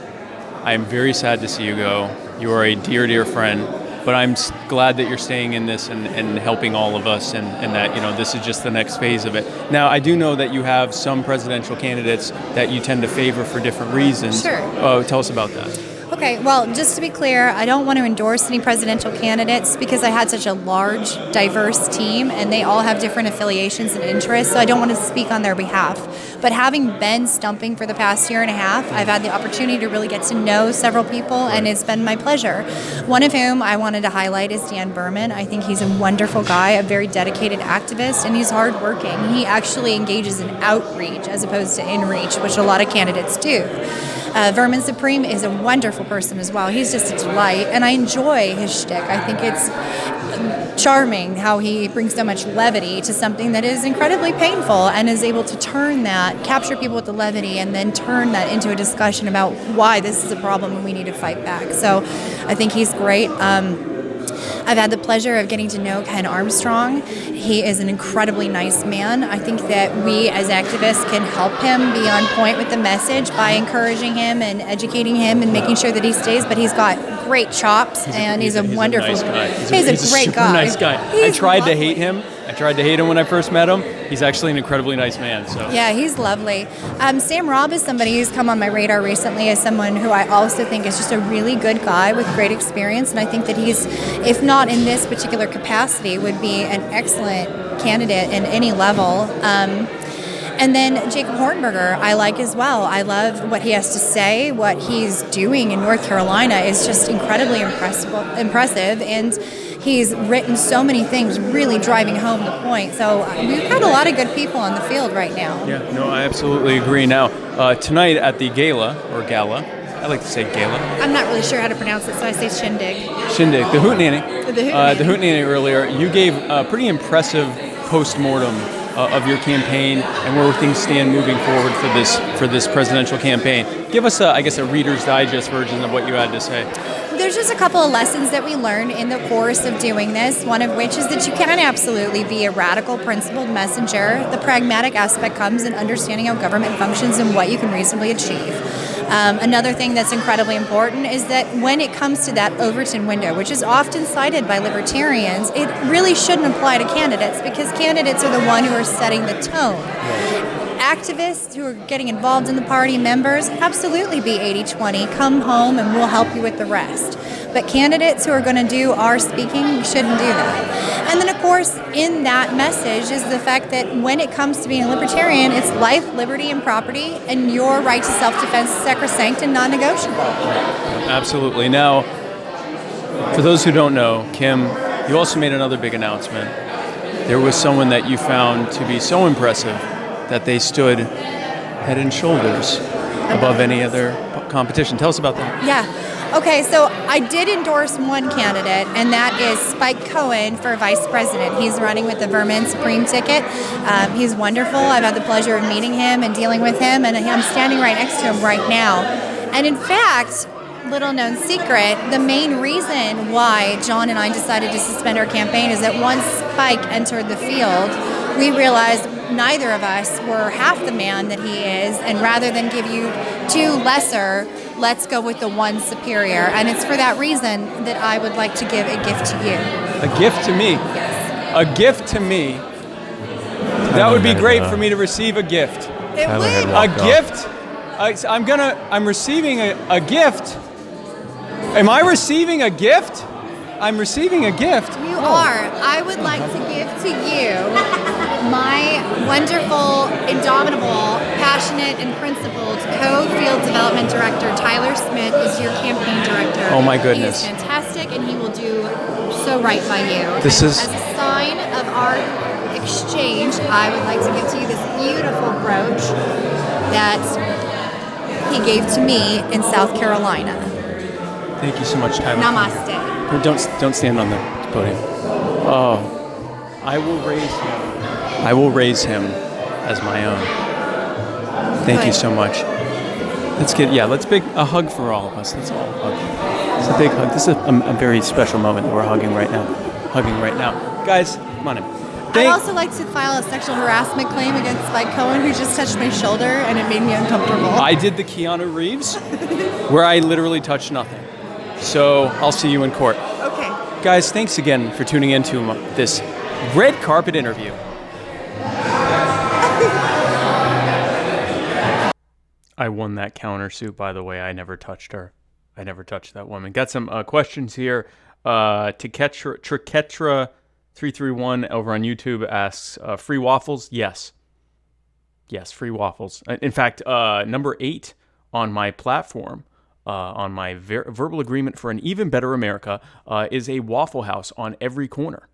I am very sad to see you go. You are a dear, dear friend. But I'm glad that you're staying in this and helping all of us, and that this is just the next phase of it. Now, I do know that you have some presidential candidates that you tend to favor for different reasons. Sure. Tell us about that. Okay, well, just to be clear, I don't want to endorse any presidential candidates because I had such a large, diverse team, and they all have different affiliations and interests, so I don't want to speak on their behalf. But having been stumping for the past year and a half, I've had the opportunity to really get to know several people, and it's been my pleasure. One of whom I wanted to highlight is Dan Vermin. I think he's a wonderful guy, a very dedicated activist, and he's hardworking. He actually engages in outreach as opposed to inreach, which a lot of candidates do. Vermin Supreme is a wonderful person as well. He's just a delight, and I enjoy his shtick. I think it's charming how he brings so much levity to something that is incredibly painful and is able to turn that, capture people with the levity, and then turn that into a discussion about why this is a problem and we need to fight back. So I think he's great. I've had the pleasure of getting to know Ken Armstrong. He is an incredibly nice man. I think that we as activists can help him be on point with the message by encouraging him and educating him and making sure that he stays. But he's got great chops, and he's a wonderful nice guy. He's a great super guy. Nice guy. I tried to hate him I tried to hate him when I first met him. He's actually an incredibly nice man. So Yeah, he's lovely. Sam Robb is somebody who's come on my radar recently as someone who I also think is just a really good guy with great experience, and I think that he's, if not in this particular capacity, would be an excellent candidate in any level. And then Jacob Hornberger, I like as well. I love what he has to say. What he's doing in North Carolina is just incredibly impressive, and he's written so many things really driving home the point. So we've got a lot of good people on the field right now. yeah, no, I absolutely agree. Now, tonight at the gala, I like to say gala. I'm not really sure how to pronounce it, so I say shindig. Shindig, the hootenanny. The hootenanny. The hootenanny earlier, you gave a pretty impressive post-mortem of your campaign and where things stand moving forward for this presidential campaign. Give us, I guess, a Reader's Digest version of what you had to say. There's just a couple of lessons that we learned in the course of doing this, one of which is that you can absolutely be a radical, principled messenger. The pragmatic aspect comes in understanding how government functions and what you can reasonably achieve. Another thing that's incredibly important is that when it comes to that Overton window, which is often cited by libertarians, it really shouldn't apply to candidates because candidates are the one who are setting the tone. Activists who are getting involved in the party, members, absolutely be 80-20. Come home and we'll help you with the rest. But candidates who are going to do our speaking shouldn't do that. And then, of course, in that message is the fact that when it comes to being a libertarian, it's life, liberty, and property, and your right to self-defense is sacrosanct and non-negotiable. Absolutely. Now, for those who don't know, Kim, you also made another big announcement. There was someone that you found to be so impressive that they stood head and shoulders above any other competition. Tell us about that. Yeah. Okay, so I did endorse one candidate, and that is Spike Cohen for vice president. He's running with the Vermin Supreme ticket. He's wonderful. I've had the pleasure of meeting him and dealing with him, and I'm standing right next to him right now. And in fact, little known secret, the main reason why John and I decided to suspend our campaign is that once Spike entered the field, we realized neither of us were half the man that he is, and rather than give you two lesser, let's go with the one superior. And it's for that reason that I would like to give a gift to you. A gift to me? Yes. A gift to me? That would be great for me to receive a gift. It would. A gift? I'm receiving a gift. Am I receiving a gift? I'm receiving a gift. You are. I would like to give to you my wonderful, indomitable, passionate, and principled co-field development director. Tyler Smith is your campaign director. Oh my goodness. He is fantastic, and he will do so right by you. This is... As a sign of our exchange, I would like to give to you this beautiful brooch that he gave to me in South Carolina. Thank you so much, Tyler. Namaste. Don't stand on the podium. Oh, I will raise him. I will raise him as my own. Thank you so much. Let's a hug for all of us. Let's all hug. It's a big hug. This is a very special moment that we're hugging right now. Guys, come on in. I'd also like to file a sexual harassment claim against Spike Cohen, who just touched my shoulder, and it made me uncomfortable. I did the Keanu Reeves, where I literally touched nothing. So I'll see you in court. Okay. Guys, thanks again for tuning into this red carpet interview. I won that countersuit, by the way. I never touched her. I never touched that woman. Got some questions here. Triketra331 over on YouTube asks, free waffles? Yes. Yes, free waffles. In fact, number 8 on my platform, on my verbal agreement for an even better America, is a Waffle House on every corner.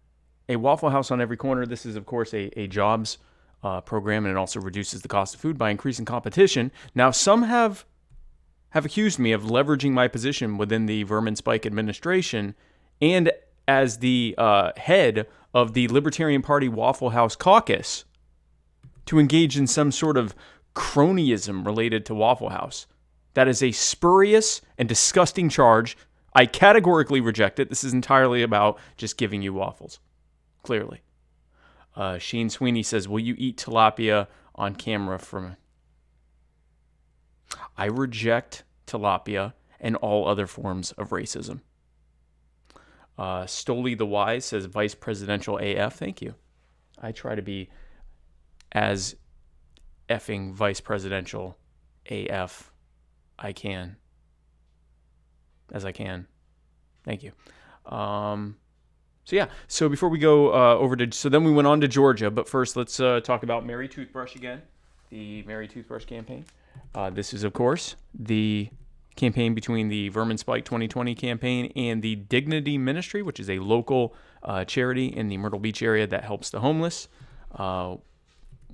A Waffle House on every corner. This is, of course, a jobs program, and it also reduces the cost of food by increasing competition. Now, some have accused me of leveraging my position within the Vermin Spike administration and as the head of the Libertarian Party Waffle House caucus to engage in some sort of cronyism related to Waffle House. That is a spurious and disgusting charge. I categorically reject it. This is entirely about just giving you waffles. Clearly. Shane Sweeney says, will you eat tilapia on camera for me? I reject tilapia and all other forms of racism. Stoli the Wise says, Vice Presidential AF. Thank you. I try to be as effing vice presidential AF as I can. Thank you. So before we go then we went on to Georgia, but first let's talk about Merry Toothbrush again, the Merry Toothbrush campaign. This is, of course, the campaign between the Vermin Spike 2020 campaign and the Dignity Ministry, which is a local charity in the Myrtle Beach area that helps the homeless.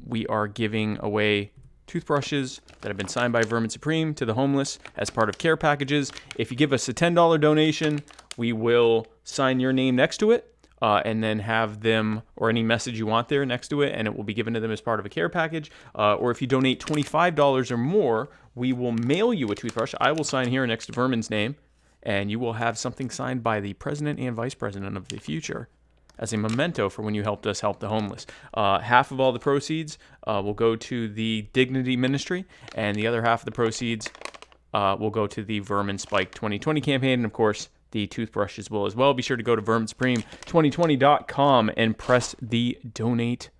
We are giving away toothbrushes that have been signed by Vermin Supreme to the homeless as part of care packages. If you give us a $10 donation, we will sign your name next to it and then have them, or any message you want there next to it, and it will be given to them as part of a care package. Or if you donate $25 or more, we will mail you a toothbrush. I will sign here next to Vermin's name, and you will have something signed by the president and vice president of the future as a memento for when you helped us help the homeless. Half of all the proceeds will go to the Dignity Ministry, and the other half of the proceeds will go to the Vermin Spike 2020 campaign, and of course, the toothbrushes will as well. Be sure to go to verminsupreme2020.com and press the donate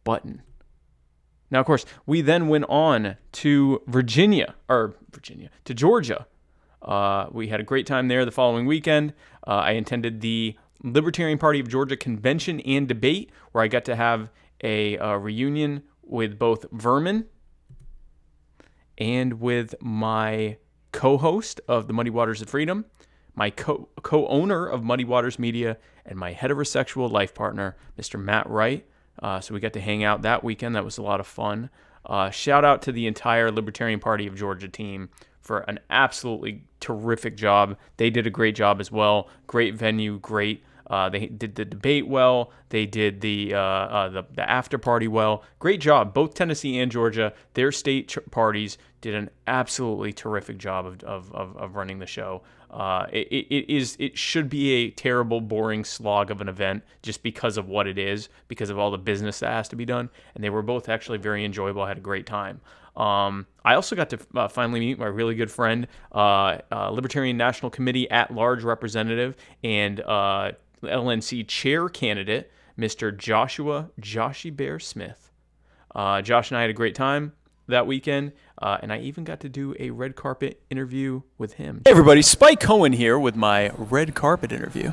button. Now, of course, we then went on to to Georgia. We had a great time there the following weekend. I attended the Libertarian Party of Georgia convention and debate, where I got to have a reunion with both Vermin and with my co-host of the Muddy Waters of Freedom, my co-owner of Muddy Waters Media, and my heterosexual life partner, Mr. Matt Wright. So we got to hang out that weekend. That was a lot of fun. Shout out to the entire Libertarian Party of Georgia team for an absolutely terrific job. They did a great job as well. Great venue, great. They did the debate well. They did the after party well. Great job. Both Tennessee and Georgia, their state parties did an absolutely terrific job of running the show. It should be a terrible, boring slog of an event just because of what it is, because of all the business that has to be done. And they were both actually very enjoyable. I had a great time. I also got to finally meet my really good friend, Libertarian National Committee at-large representative and LNC chair candidate, Mr. Joshy Bear Smith. Josh and I had a great time that weekend, and I even got to do a red carpet interview with him. Hey everybody, Spike Cohen here with my red carpet interview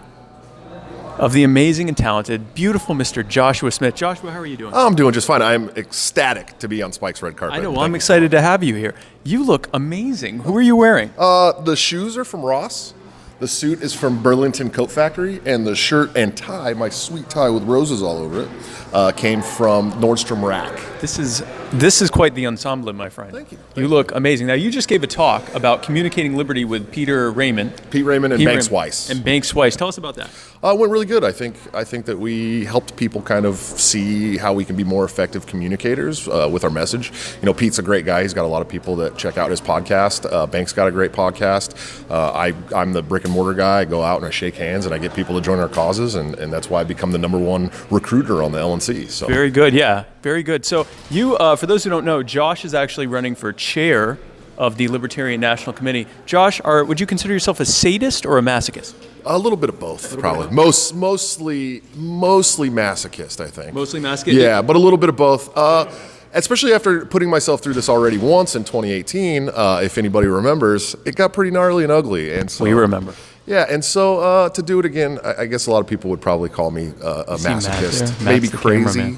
of the amazing and talented, beautiful Mr. Joshua Smith. Joshua, how are you doing? I'm doing just fine. I'm ecstatic to be on Spike's red carpet. I know. Well, I'm excited to have you here. You look amazing. Who are you wearing? The shoes are from Ross. The suit is from Burlington Coat Factory, and the shirt and tie, my sweet tie with roses all over it, came from Nordstrom Rack. This is quite the ensemble, my friend. Thank you. You look amazing. Now, you just gave a talk about communicating liberty with Pete Raymond and Banks Weiss. And Banks Weiss. Tell us about that. It went really good. I think that we helped people kind of see how we can be more effective communicators with our message. You know, Pete's a great guy. He's got a lot of people that check out his podcast. Banks got a great podcast. I'm the brick and mortar guy. I go out and I shake hands and I get people to join our causes, and that's why I become the #1 recruiter on the LNC. So very good. Yeah, very good. So you, for those who don't know, Josh is actually running for chair of the Libertarian National Committee. Josh, would you consider yourself a sadist or a masochist? A little bit of both, probably. Mostly masochist, I think. Mostly masochist? Yeah, but a little bit of both. Especially after putting myself through this already once in 2018, if anybody remembers, it got pretty gnarly and ugly. And so, we remember. Yeah, and so to do it again, I guess a lot of people would probably call me a masochist. Maybe crazy.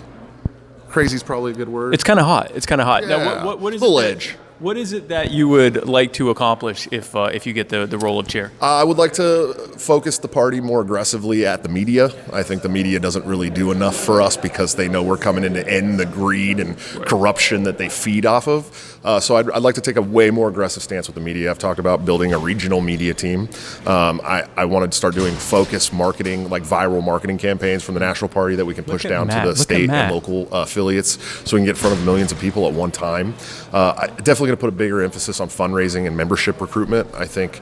Crazy is probably a good word. It's kind of hot. Yeah, now, what is full it edge. What is it that you would like to accomplish if you get the role of chair? I would like to focus the party more aggressively at the media. I think the media doesn't really do enough for us because they know we're coming in to end the greed and corruption that they feed off of. So I'd like to take a way more aggressive stance with the media. I've talked about building a regional media team. I wanted to start doing focused marketing, like viral marketing campaigns from the national party that we can push down to the state and local affiliates so we can get in front of millions of people at one time. I definitely going to put a bigger emphasis on fundraising and membership recruitment. I think,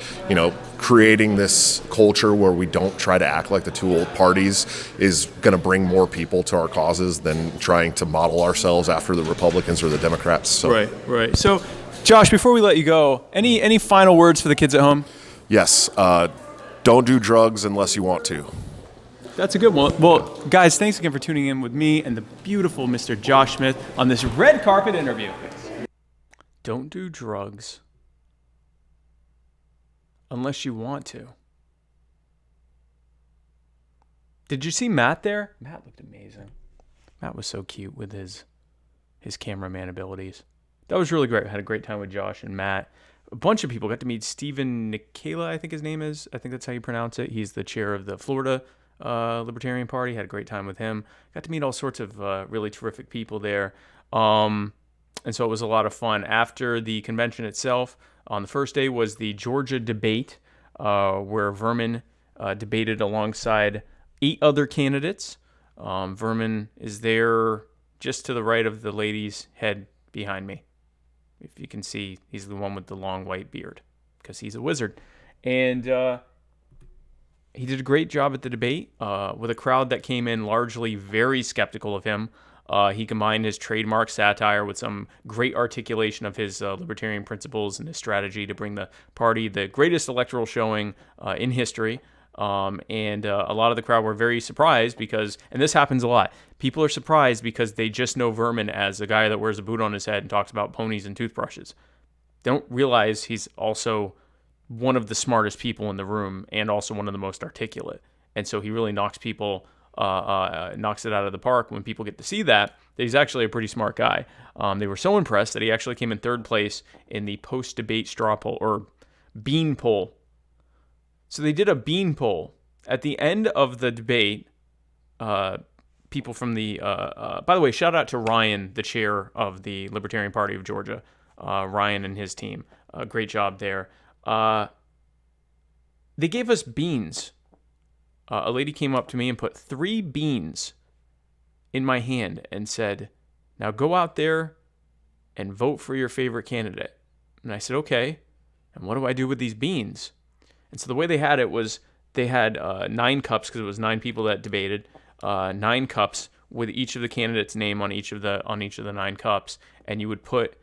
creating this culture where we don't try to act like the two old parties is going to bring more people to our causes than trying to model ourselves after the Republicans or the Democrats. So. Right. So, Josh, before we let you go, any final words for the kids at home? Yes. Don't do drugs unless you want to. That's a good one. Well, guys, thanks again for tuning in with me and the beautiful Mr. Josh Smith on this red carpet interview. Don't do drugs unless you want to. Did you see Matt there? Matt looked amazing. Matt was so cute with his cameraman abilities. That was really great. I had a great time with Josh and Matt. A bunch of people got to meet Stephen Nikela, I think his name is. I think that's how you pronounce it. He's the chair of the Florida Libertarian Party. Had a great time with him. Got to meet all sorts of really terrific people there. And so it was a lot of fun. After the convention itself, on the first day was the Georgia debate, where Vermin debated alongside 8 other candidates. Vermin is there just to the right of the lady's head behind me. If you can see, he's the one with the long white beard because he's a wizard. And he did a great job at the debate with a crowd that came in largely very skeptical of him. He combined his trademark satire with some great articulation of his libertarian principles and his strategy to bring the party the greatest electoral showing in history. And a lot of the crowd were very surprised because, and this happens a lot, people are surprised because they just know Vermin as a guy that wears a boot on his head and talks about ponies and toothbrushes. They don't realize he's also one of the smartest people in the room and also one of the most articulate. And so he really knocks it out of the park when people get to see that he's actually a pretty smart guy. They were so impressed that he actually came in 3rd place in the post-debate straw poll, or bean poll. So they did a bean poll. At the end of the debate, people from the... by the way, shout out to Ryan, the chair of the Libertarian Party of Georgia. Ryan and his team. Great job there. They gave us beans. A lady came up to me and put 3 beans in my hand and said, now go out there and vote for your favorite candidate. And I said, okay. And what do I do with these beans? And so the way they had it was they had 9 cups, because it was 9 people that debated, 9 cups with each of the candidates' name on each of the 9 cups, and you would put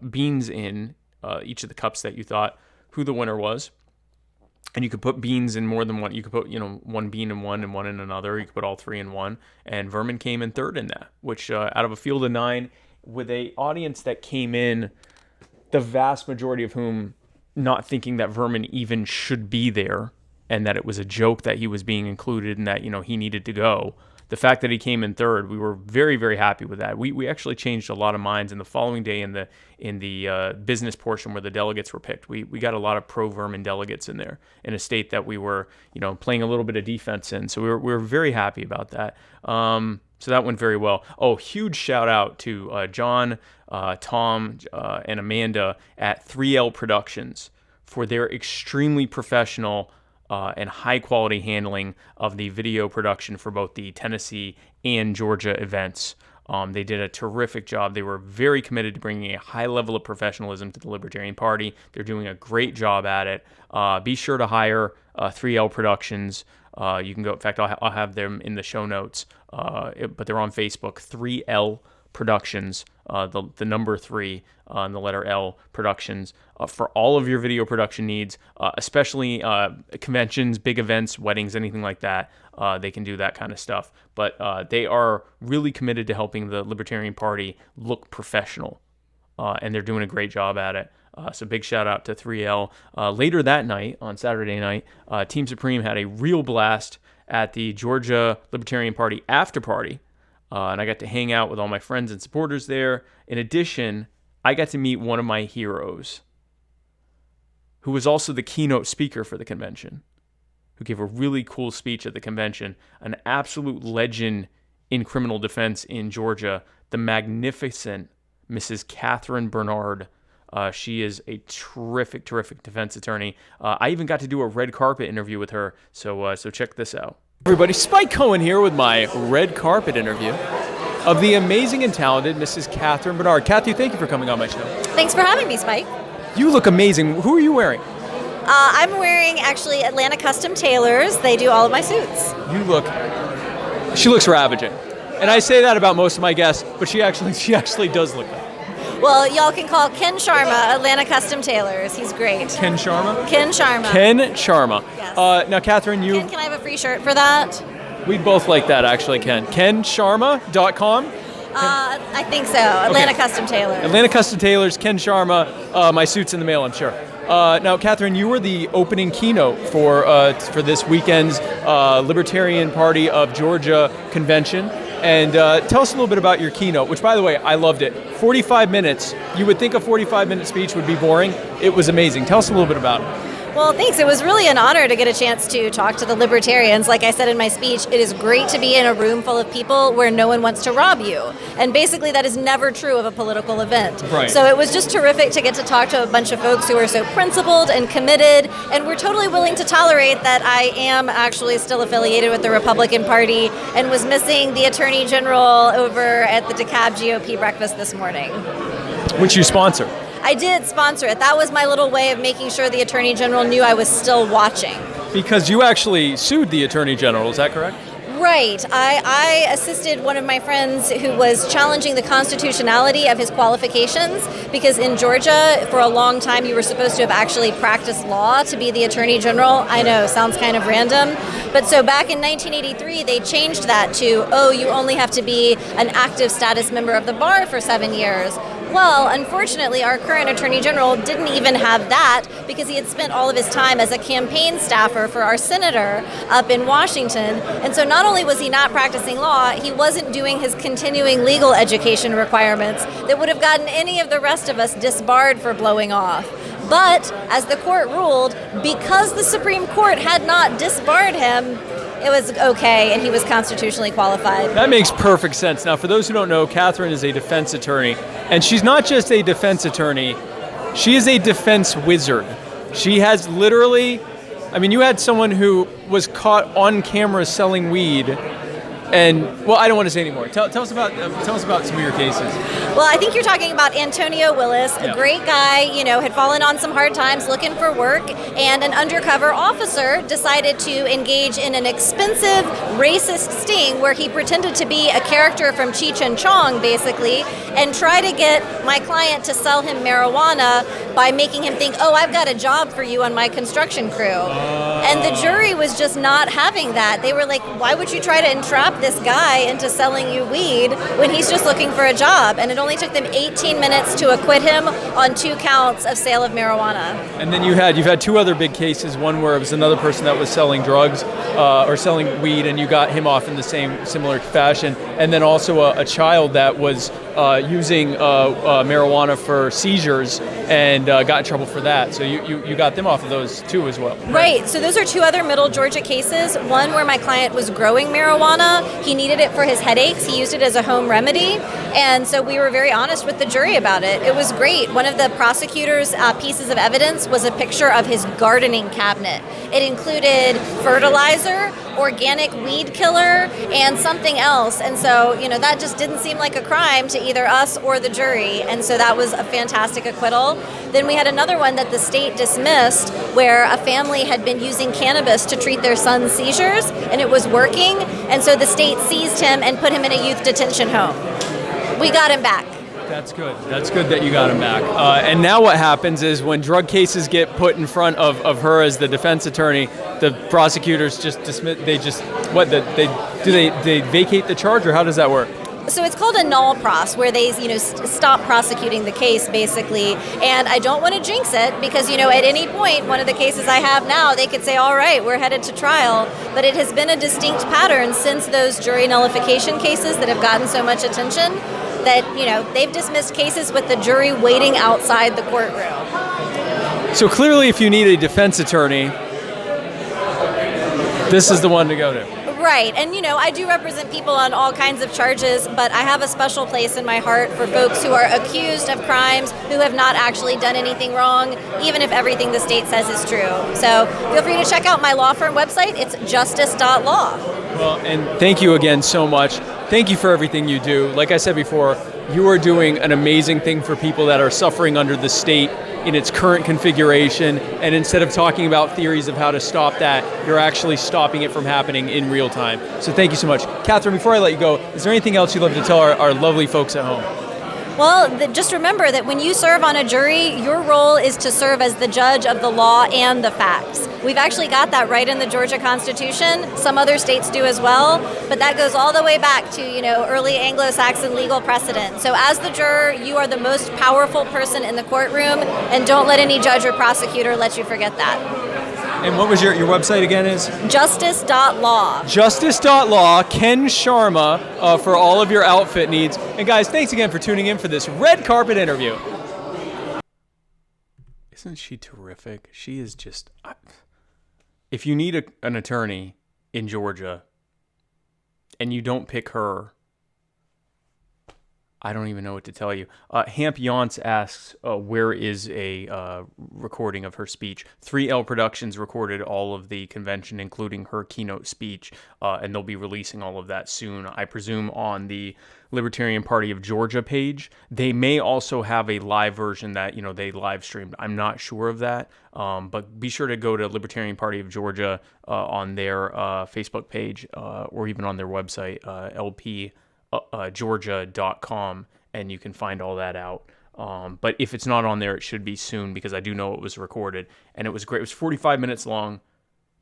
beans in each of the cups that you thought who the winner was. And you could put beans in more than one. You could put, 1 bean in one and one in another. You could put all 3 in one. And Vermin came in 3rd in that, which out of a field of 9, with a audience that came in, the vast majority of whom not thinking that Vermin even should be there and that it was a joke that he was being included and that, he needed to go. The fact that he came in 3rd, we were very, very happy with that. We actually changed a lot of minds. In the following day in the business portion where the delegates were picked, we got a lot of pro-Vermin delegates in there in a state that we were, playing a little bit of defense in. So we were very happy about that. So that went very well. Oh, huge shout out to John, Tom, and Amanda at 3L Productions for their extremely professional and high-quality handling of the video production for both the Tennessee and Georgia events. They did a terrific job. They were very committed to bringing a high level of professionalism to the Libertarian Party. They're doing a great job at it. Be sure to hire 3L Productions. You can go. In fact, I'll have them in the show notes. But they're on Facebook. 3L Productions. The number 3 and the letter L Productions for all of your video production needs, especially conventions, big events, weddings, anything like that. They can do that kind of stuff. But they are really committed to helping the Libertarian Party look professional, and they're doing a great job at it. So big shout out to 3L. Later that night, on Saturday night, Team Supreme had a real blast at the Georgia Libertarian Party after party. And I got to hang out with all my friends and supporters there. In addition, I got to meet one of my heroes, who was also the keynote speaker for the convention, who gave a really cool speech at the convention, an absolute legend in criminal defense in Georgia, the magnificent Mrs. Catherine Bernard. She is a terrific, terrific defense attorney. I even got to do a red carpet interview with her, so check this out. Everybody, Spike Cohen here with my red carpet interview of the amazing and talented Mrs. Catherine Bernard. Kathy, thank you for coming on my show. Thanks for having me, Spike. You look amazing. Who are you wearing? I'm wearing, actually, Atlanta Custom Tailors. They do all of my suits. She looks ravaging. And I say that about most of my guests, but she actually does look that. Well, y'all can call Ken Sharma Atlanta Custom Tailors. He's great. Ken Sharma? Ken Sharma. Ken Sharma. Yes. Now, Catherine, Ken, can I have a free shirt for that? We'd both like that, actually, Ken. KenSharma.com? I think so. Atlanta Custom Tailors. Atlanta Custom Tailors, Ken Sharma. My suit's in the mail, I'm sure. Now, Catherine, you were the opening keynote for this weekend's Libertarian Party of Georgia convention. And tell us a little bit about your keynote, which, by the way, I loved it. 45 minutes. You would think a 45-minute speech would be boring. It was amazing. Tell us a little bit about it. Well, thanks. It was really an honor to get a chance to talk to the libertarians. Like I said in my speech, it is great to be in a room full of people where no one wants to rob you. And basically that is never true of a political event. Right. So it was just terrific to get to talk to a bunch of folks who are so principled and committed, and we're totally willing to tolerate that I am actually still affiliated with the Republican Party and was missing the Attorney General over at the DeKalb GOP breakfast this morning. Which you sponsor. I did sponsor it. That was my little way of making sure the Attorney General knew I was still watching. Because you actually sued the Attorney General, is that correct? Right. I assisted one of my friends who was challenging the constitutionality of his qualifications, because in Georgia, for a long time, you were supposed to have actually practiced law to be the Attorney General. I know, sounds kind of random. But so back in 1983, they changed that to, you only have to be an active status member of the bar for 7 years. Well, unfortunately, our current Attorney General didn't even have that, because he had spent all of his time as a campaign staffer for our senator up in Washington. And so not only was he not practicing law, he wasn't doing his continuing legal education requirements that would have gotten any of the rest of us disbarred for blowing off. But as the court ruled, because the Supreme Court had not disbarred him, it was okay, and he was constitutionally qualified. That makes perfect sense. Now, for those who don't know, Catherine is a defense attorney, and she's not just a defense attorney, she is a defense wizard. She has literally, you had someone who was caught on camera selling weed, and, well, I don't want to say anymore. Tell us about some of your cases. Well, I think you're talking about Antonio Willis, a great guy, had fallen on some hard times looking for work, and an undercover officer decided to engage in an expensive racist sting where he pretended to be a character from Cheech and Chong, basically, and try to get my client to sell him marijuana by making him think, I've got a job for you on my construction crew. And the jury was just not having that. They were like, why would you try to entrap this guy into selling you weed when he's just looking for a job? And it only took them 18 minutes to acquit him on 2 counts of sale of marijuana. And then you've had 2 other big cases, one where it was another person that was selling drugs or selling weed, and you got him off in the similar fashion, and then also a child that was using marijuana for seizures and got in trouble for that. So you got them off of those too as well. Right. So those are 2 other Middle Georgia cases. One where my client was growing marijuana. He needed it for his headaches. He used it as a home remedy. And so we were very honest with the jury about it. It was great. One of the prosecutor's pieces of evidence was a picture of his gardening cabinet. It included fertilizer, organic weed killer, and something else. And so, that just didn't seem like a crime to either us or the jury. And so that was a fantastic acquittal. Then we had another one that the state dismissed, where a family had been using cannabis to treat their son's seizures, and it was working. And so the state seized him and put him in a youth detention home. We got him back. That's good. That's good that you got him back. And now what happens is when drug cases get put in front of her as the defense attorney, the prosecutors just dismiss. They vacate the charge, or how does that work? So it's called a null pros, where they, stop prosecuting the case, basically. And I don't want to jinx it because, at any point, one of the cases I have now, they could say, all right, we're headed to trial. But it has been a distinct pattern since those jury nullification cases that have gotten so much attention that, they've dismissed cases with the jury waiting outside the courtroom. So clearly, if you need a defense attorney, this is the one to go to. Right. And, I do represent people on all kinds of charges, but I have a special place in my heart for folks who are accused of crimes who have not actually done anything wrong, even if everything the state says is true. So feel free to check out my law firm website. It's justice.law. Well, and thank you again so much. Thank you for everything you do. Like I said before, you are doing an amazing thing for people that are suffering under the state in its current configuration, and instead of talking about theories of how to stop that, you're actually stopping it from happening in real time. So thank you so much. Catherine, before I let you go, is there anything else you'd love to tell our lovely folks at home? Well, just remember that when you serve on a jury, your role is to serve as the judge of the law and the facts. We've actually got that right in the Georgia Constitution. Some other states do as well, but that goes all the way back to, early Anglo-Saxon legal precedent. So as the juror, you are the most powerful person in the courtroom, and don't let any judge or prosecutor let you forget that. And what was your website again is? Justice.law. Justice.law, Ken Sharma, for all of your outfit needs. And guys, thanks again for tuning in for this red carpet interview. Isn't she terrific? She is just... If you need an attorney in Georgia and you don't pick her, I don't even know what to tell you. Hamp Yonce asks, where is a recording of her speech? 3L Productions recorded all of the convention, including her keynote speech, and they'll be releasing all of that soon, I presume, on the Libertarian Party of Georgia page. They may also have a live version that, they live streamed. I'm not sure of that, but be sure to go to Libertarian Party of Georgia on their Facebook page or even on their website, lpgeorgia.com, and you can find all that out. But if it's not on there, it should be soon, because I do know it was recorded, and it was great. It was 45 minutes long.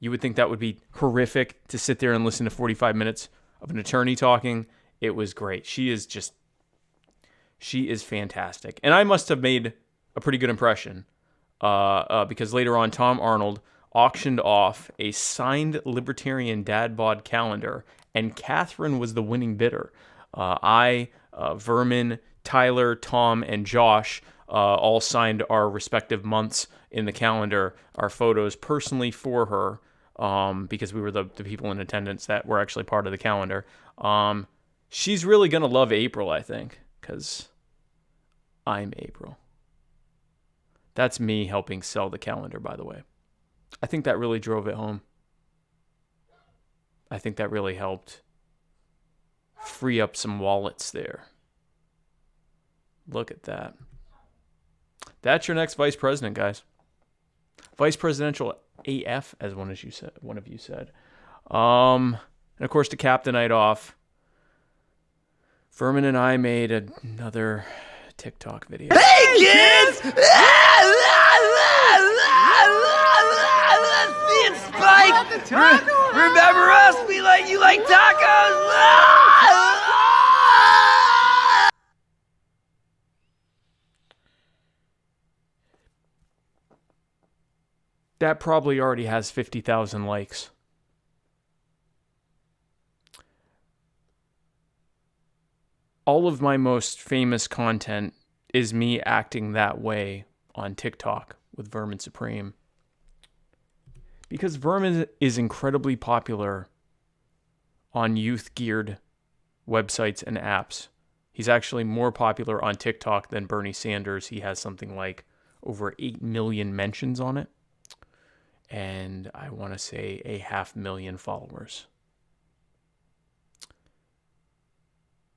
You would think that would be horrific to sit there and listen to 45 minutes of an attorney talking. It was great. She is fantastic. And I must have made a pretty good impression because later on, Tom Arnold auctioned off a signed Libertarian dad bod calendar, and Catherine was the winning bidder. Vermin, Tyler, Tom, and Josh all signed our respective months in the calendar, our photos personally for her, because we were the people in attendance that were actually part of the calendar. She's really going to love April, I think, because I'm April. That's me helping sell the calendar, by the way. I think that really drove it home. I think that really helped free up some wallets there. Look at that. That's your next vice president, guys. Vice presidential AF, as one of you said. And of course, to cap the night off, Vermin and I made another TikTok video. Hey kids! It's Spike! Remember us? You like tacos? That probably already has 50,000 likes. All of my most famous content is me acting that way on TikTok with Vermin Supreme. Because Vermin is incredibly popular on youth-geared websites and apps. He's actually more popular on TikTok than Bernie Sanders. He has something like over 8 million mentions on it. And I want to say 500,000 followers.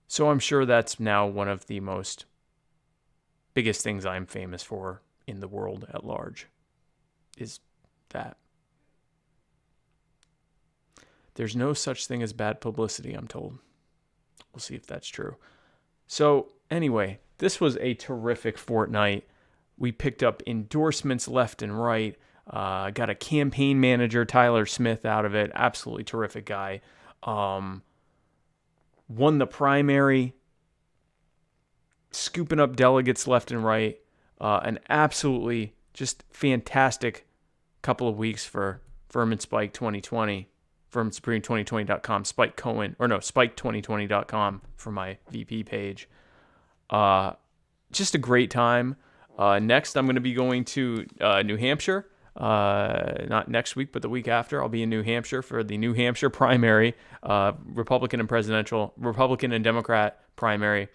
So I'm sure that's now one of the biggest things I'm famous for in the world at large, is that. There's no such thing as bad publicity, I'm told. We'll see if that's true. So anyway, this was a terrific fortnight. We picked up endorsements left and right. Got a campaign manager, Tyler Smith, out of it. Absolutely terrific guy. Won the primary, scooping up delegates left and right. An absolutely just fantastic couple of weeks for Vermin Spike 2020. VerminSupreme2020.com, Spike Cohen, or no, Spike2020.com for my VP page. Just a great time. Next, I'm going to be going to New Hampshire. Not next week, but the week after. I'll be in New Hampshire for the New Hampshire primary, Republican and Democrat primary,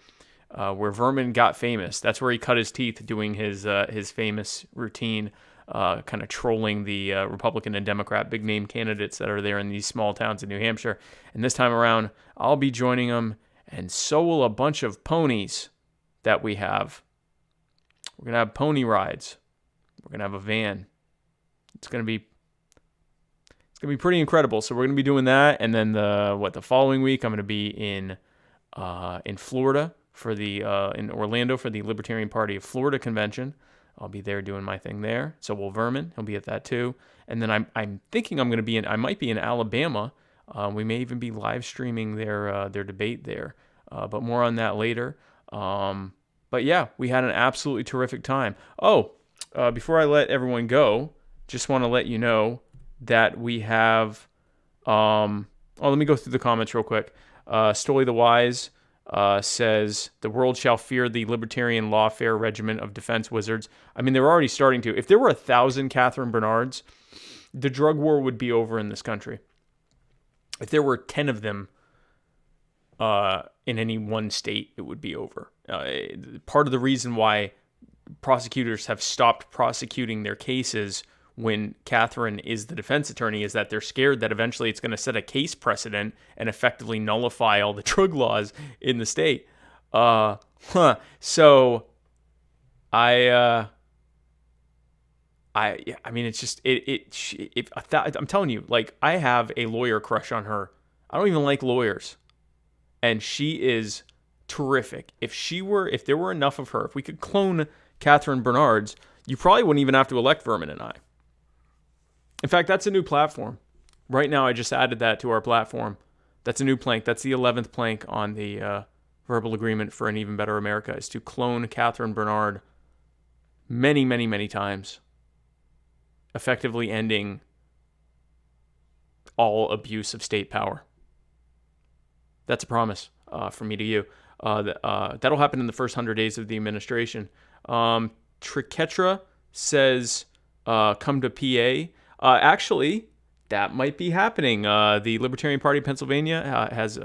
where Vermin got famous. That's where he cut his teeth doing his famous routine, kind of trolling the Republican and Democrat big name candidates that are there in these small towns in New Hampshire. And this time around, I'll be joining him, and so will a bunch of ponies that we have. We're going to have pony rides. We're going to have a van. It's going to be pretty incredible. So we're going to be doing that. And then the following week, I'm going to be in Florida for the in Orlando for the Libertarian Party of Florida convention. I'll be there doing my thing there. So will Vermin. He'll be at that too. And then I'm thinking I might be in Alabama. We may even be live streaming their debate there. But more on that later. But yeah, we had an absolutely terrific time. Before I let everyone go, just want to let you know that we have. Let me go through the comments real quick. Stoli the Wise says, the world shall fear the Libertarian lawfare regiment of defense wizards. I mean, they're already starting to. If there were 1,000 Catherine Bernards, the drug war would be over in this country. If there were 10 of them in any one state, it would be over. Part of the reason why prosecutors have stopped prosecuting their cases when Catherine is the defense attorney is that they're scared that eventually it's going to set a case precedent and effectively nullify all the drug laws in the state. So I mean, it's just I'm telling you, like, I have a lawyer crush on her. I don't even like lawyers, and she is terrific. If there were enough of her, if we could clone Catherine Bernards, you probably wouldn't even have to elect Vermin and I. In fact, that's a new platform. Right now, I just added that to our platform. That's a new plank. That's the 11th plank on the verbal agreement for an even better America, is to clone Catherine Bernard many, many, many times, effectively ending all abuse of state power. That's a promise from me to you. That'll happen in the first 100 days of the administration. Triketra says, come to PA. Actually, that might be happening. The Libertarian Party of Pennsylvania has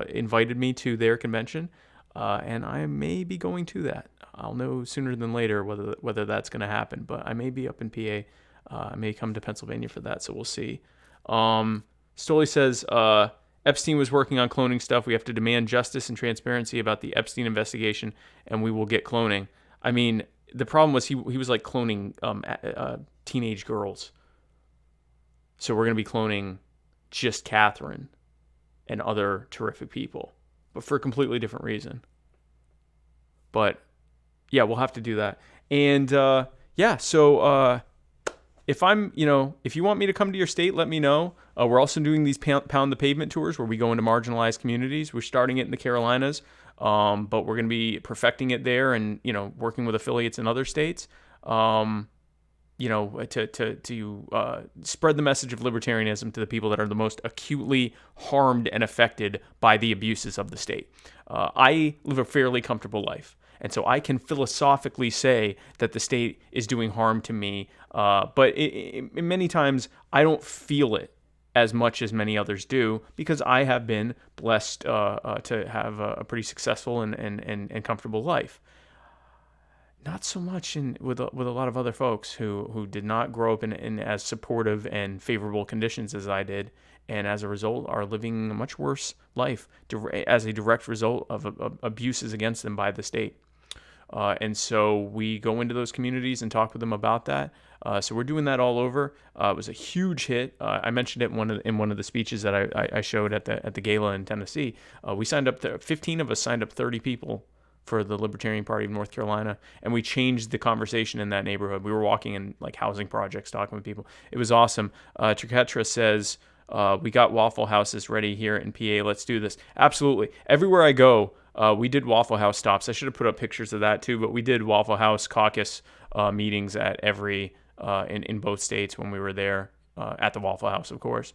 invited me to their convention, and I may be going to that. I'll know sooner than later whether that's going to happen, but I may be up in PA. I may come to Pennsylvania for that, so we'll see. Stoli says, Epstein was working on cloning stuff. We have to demand justice and transparency about the Epstein investigation, and we will get cloning. I mean, the problem was he was like cloning teenage girls. So we're going to be cloning just Catherine and other terrific people, but for a completely different reason. But yeah, we'll have to do that. And so if you want me to come to your state, let me know. We're also doing these pound the pavement tours where we go into marginalized communities. We're starting it in the Carolinas, but we're going to be perfecting it there and, working with affiliates in other states. To spread the message of libertarianism to the people that are the most acutely harmed and affected by the abuses of the state. I live a fairly comfortable life, and so I can philosophically say that the state is doing harm to me, but many times I don't feel it as much as many others do because I have been blessed to have a pretty successful and comfortable life. Not so much with a lot of other folks who did not grow up in as supportive and favorable conditions as I did, and as a result are living a much worse life as a direct result of abuses against them by the state. And so we go into those communities and talk with them about that. So we're doing that all over. It was a huge hit. I mentioned it in one of the speeches that I showed at the gala in Tennessee. We signed up 15 of us signed up 30 people for the Libertarian Party of North Carolina, and we changed the conversation in that neighborhood. We were walking in like housing projects, talking with people. It was awesome. Triketra says, we got Waffle Houses ready here in PA. Let's do this. Absolutely. Everywhere I go, we did Waffle House stops. I should have put up pictures of that too, but we did Waffle House caucus meetings at every in both states when we were there at the Waffle House, of course.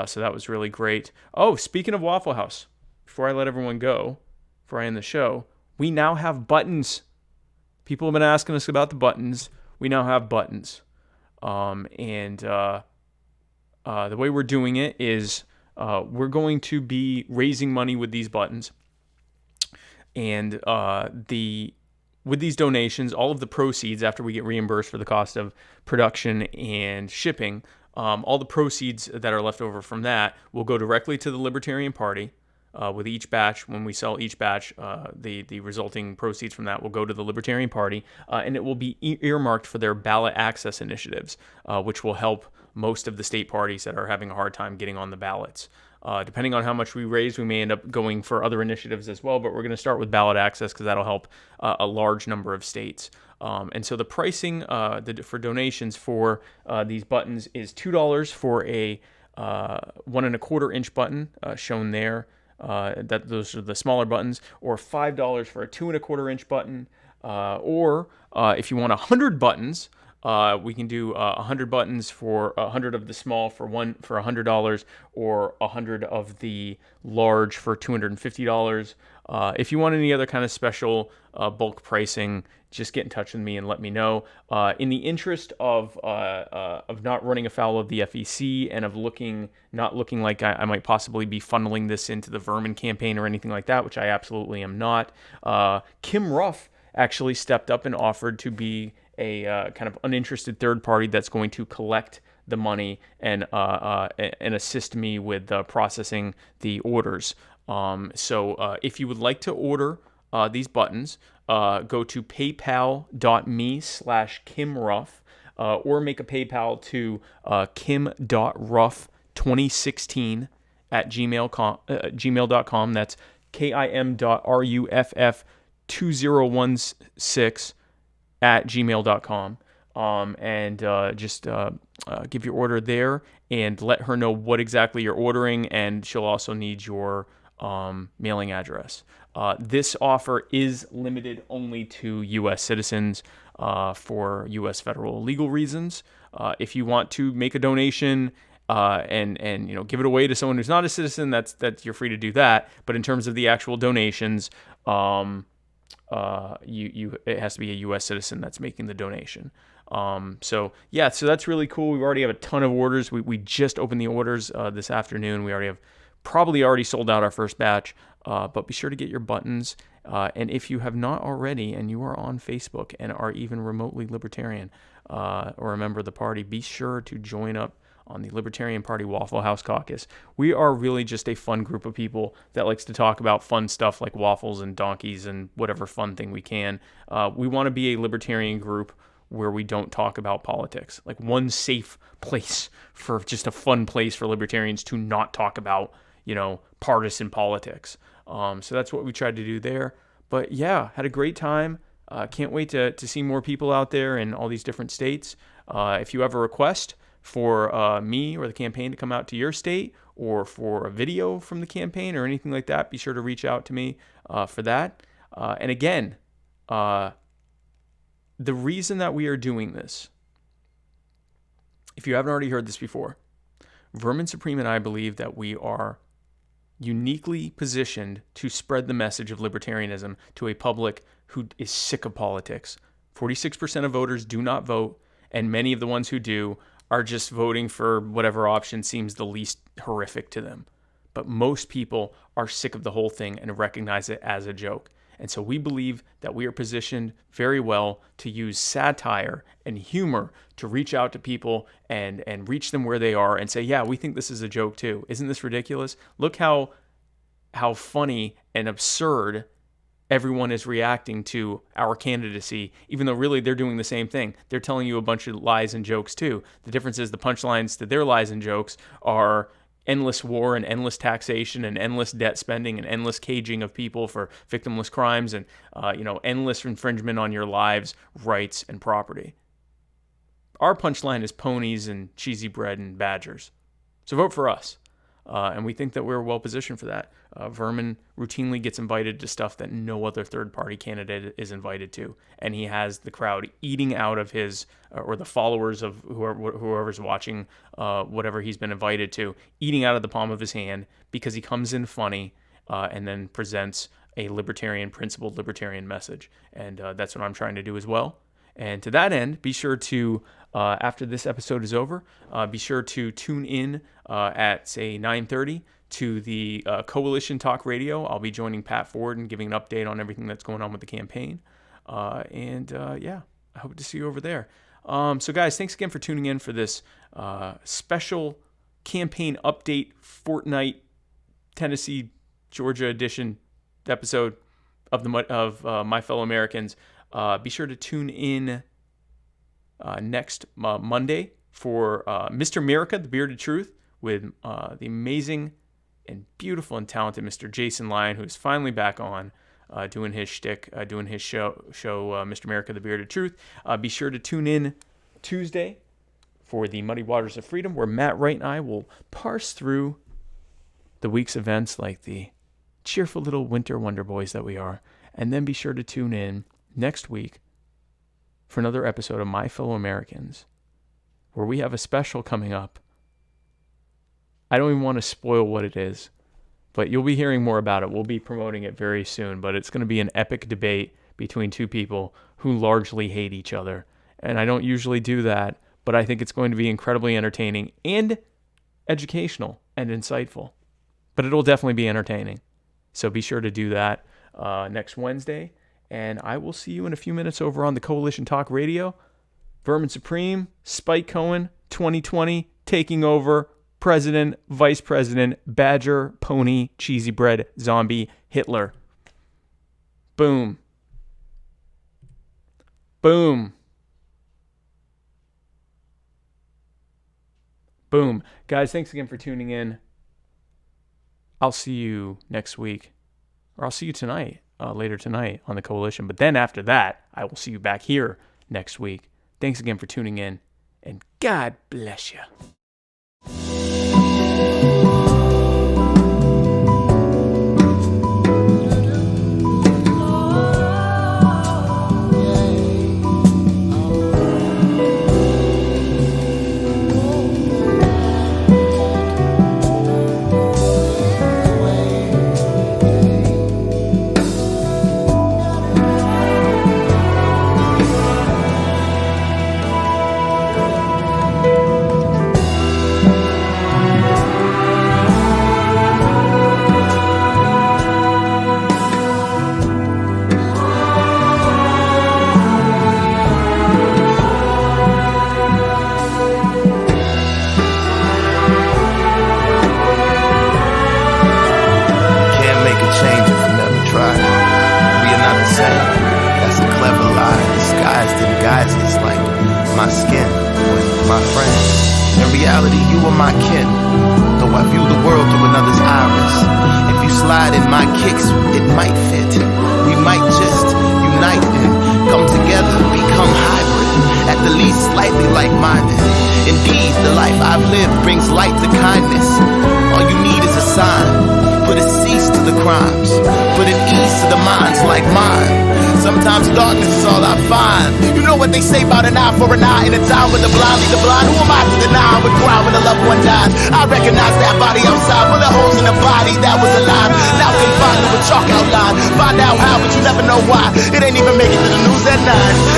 So that was really great. Oh, speaking of Waffle House, before I let everyone go, before I end the show, we now have buttons. People have been asking us about the buttons. We now have buttons. The way we're doing it is we're going to be raising money with these buttons. And with these donations, all of the proceeds, after we get reimbursed for the cost of production and shipping, all the proceeds that are left over from that will go directly to the Libertarian Party. With each batch, when we sell each batch, the resulting proceeds from that will go to the Libertarian Party, and it will be earmarked for their ballot access initiatives, which will help most of the state parties that are having a hard time getting on the ballots. Depending on how much we raise, we may end up going for other initiatives as well, but we're going to start with ballot access because that'll help a large number of states. And so the pricing for donations for these buttons is $2 for a 1¼ inch button shown there. Those are the smaller buttons, or $5 for a 2¼ inch button, or if you want 100 buttons, we can do 100 buttons for 100 of the small for $100, or 100 of the large for $250. If you want any other kind of special bulk pricing, just get in touch with me and let me know. In the interest of not running afoul of the FEC and of not looking like I might possibly be funneling this into the Vermin campaign or anything like that, which I absolutely am not, Kim Ruff actually stepped up and offered to be a kind of uninterested third party that's going to collect the money and assist me with processing the orders. So if you would like to order these buttons, go to paypal.me/KimRuff, or make a PayPal to kim.ruff2016 at gmail.com. That's kim.ruff2016 at gmail.com. And just give your order there and let her know what exactly you're ordering, and she'll also need your mailing address. This offer is limited only to U.S. citizens for U.S. federal legal reasons. If you want to make a donation and give it away to someone who's not a citizen, that's you're free to do that. But in terms of the actual donations, it has to be a U.S. citizen that's making the donation. So that's really cool. We already have a ton of orders. We just opened the orders this afternoon. We probably already sold out our first batch, but be sure to get your buttons. And if you have not already, and you are on Facebook and are even remotely libertarian or a member of the party, be sure to join up on the Libertarian Party Waffle House Caucus. We are really just a fun group of people that likes to talk about fun stuff like waffles and donkeys and whatever fun thing we can. We want to be a libertarian group where we don't talk about politics. Like one safe place for just a fun place for libertarians to not talk about, partisan politics. So that's what we tried to do there. But yeah, had a great time. Can't wait to see more people out there in all these different states. If you have a request for me or the campaign to come out to your state, or for a video from the campaign or anything like that, be sure to reach out to me for that. And again, the reason that we are doing this, if you haven't already heard this before, Vermin Supreme and I believe that we are uniquely positioned to spread the message of libertarianism to a public who is sick of politics. 46% of voters do not vote, and many of the ones who do are just voting for whatever option seems the least horrific to them. But most people are sick of the whole thing and recognize it as a joke. And so we believe that we are positioned very well to use satire and humor to reach out to people and reach them where they are and say, yeah, we think this is a joke too. Isn't this ridiculous? Look how funny and absurd everyone is reacting to our candidacy, even though really they're doing the same thing. They're telling you a bunch of lies and jokes too. The difference is the punchlines to their lies and jokes are endless war and endless taxation and endless debt spending and endless caging of people for victimless crimes and endless infringement on your lives, rights, and property. Our punchline is ponies and cheesy bread and badgers. So vote for us. And we think that we're well positioned for that. Vermin routinely gets invited to stuff that no other third-party candidate is invited to, and he has the crowd eating out of his, or the followers of whoever's watching whatever he's been invited to, eating out of the palm of his hand because he comes in funny and then presents a principled libertarian message. And that's what I'm trying to do as well. And to that end, be sure to, after this episode is over, be sure to tune in at, say, 9:30 to the Coalition Talk Radio. I'll be joining Pat Ford and giving an update on everything that's going on with the campaign. I hope to see you over there. So, guys, thanks again for tuning in for this special campaign update fortnight Tennessee, Georgia edition episode of My Fellow Americans. Be sure to tune in next Monday for Mr. America, The Bearded Truth, with the amazing and beautiful and talented Mr. Jason Lyon, who's finally back on doing his shtick, doing his show Mr. America, the Bearded Truth. Be sure to tune in Tuesday for the Muddy Waters of Freedom, where Matt Wright and I will parse through the week's events like the cheerful little winter wonder boys that we are. And then be sure to tune in next week for another episode of My Fellow Americans, where we have a special coming up. I don't even want to spoil what it is, but you'll be hearing more about it. We'll be promoting it very soon, but it's going to be an epic debate between two people who largely hate each other. And I don't usually do that, but I think it's going to be incredibly entertaining and educational and insightful. But it'll definitely be entertaining. So be sure to do that next Wednesday. And I will see you in a few minutes over on the Coalition Talk Radio. Vermin Supreme, Spike Cohen, 2020, taking over. President, Vice President, Badger, Pony, Cheesy Bread, Zombie, Hitler. Boom. Boom. Boom. Guys, thanks again for tuning in. I'll see you next week. Or I'll see you tonight, later tonight on the Coalition. But then after that, I will see you back here next week. Thanks again for tuning in. And God bless you. They say about an eye for an eye in a time when the blind lead the blind. Who am I to deny I would cry when a loved one dies? I recognize that body outside, full of holes in the body that was alive. Now confined to a chalk outline. Find out how, but you never know why. It ain't even make it to the news at 9.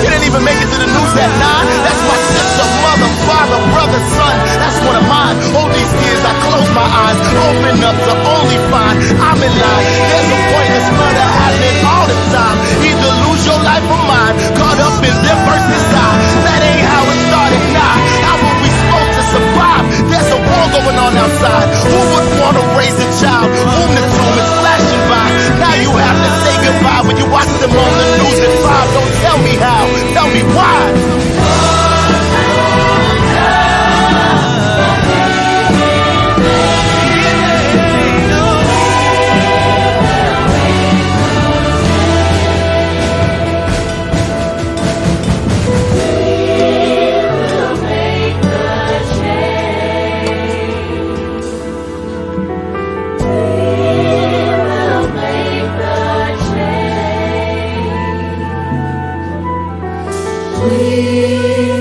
It ain't even make it to the news at 9. That's my sister, mother, father, brother, son. That's one of mine. All these years I close my eyes, open up to only find I'm in line. There's a pointless murder happening all the time. Either lose your life or mine. Caught up in them versus I. That ain't how it started, nah. How were we supposed to survive? There's a war going on outside. Who would want to raise a child? Whom the tomb is flashing by. Now you have to say goodbye when you watch them on the news at 5. Don't tell me how, tell me why. We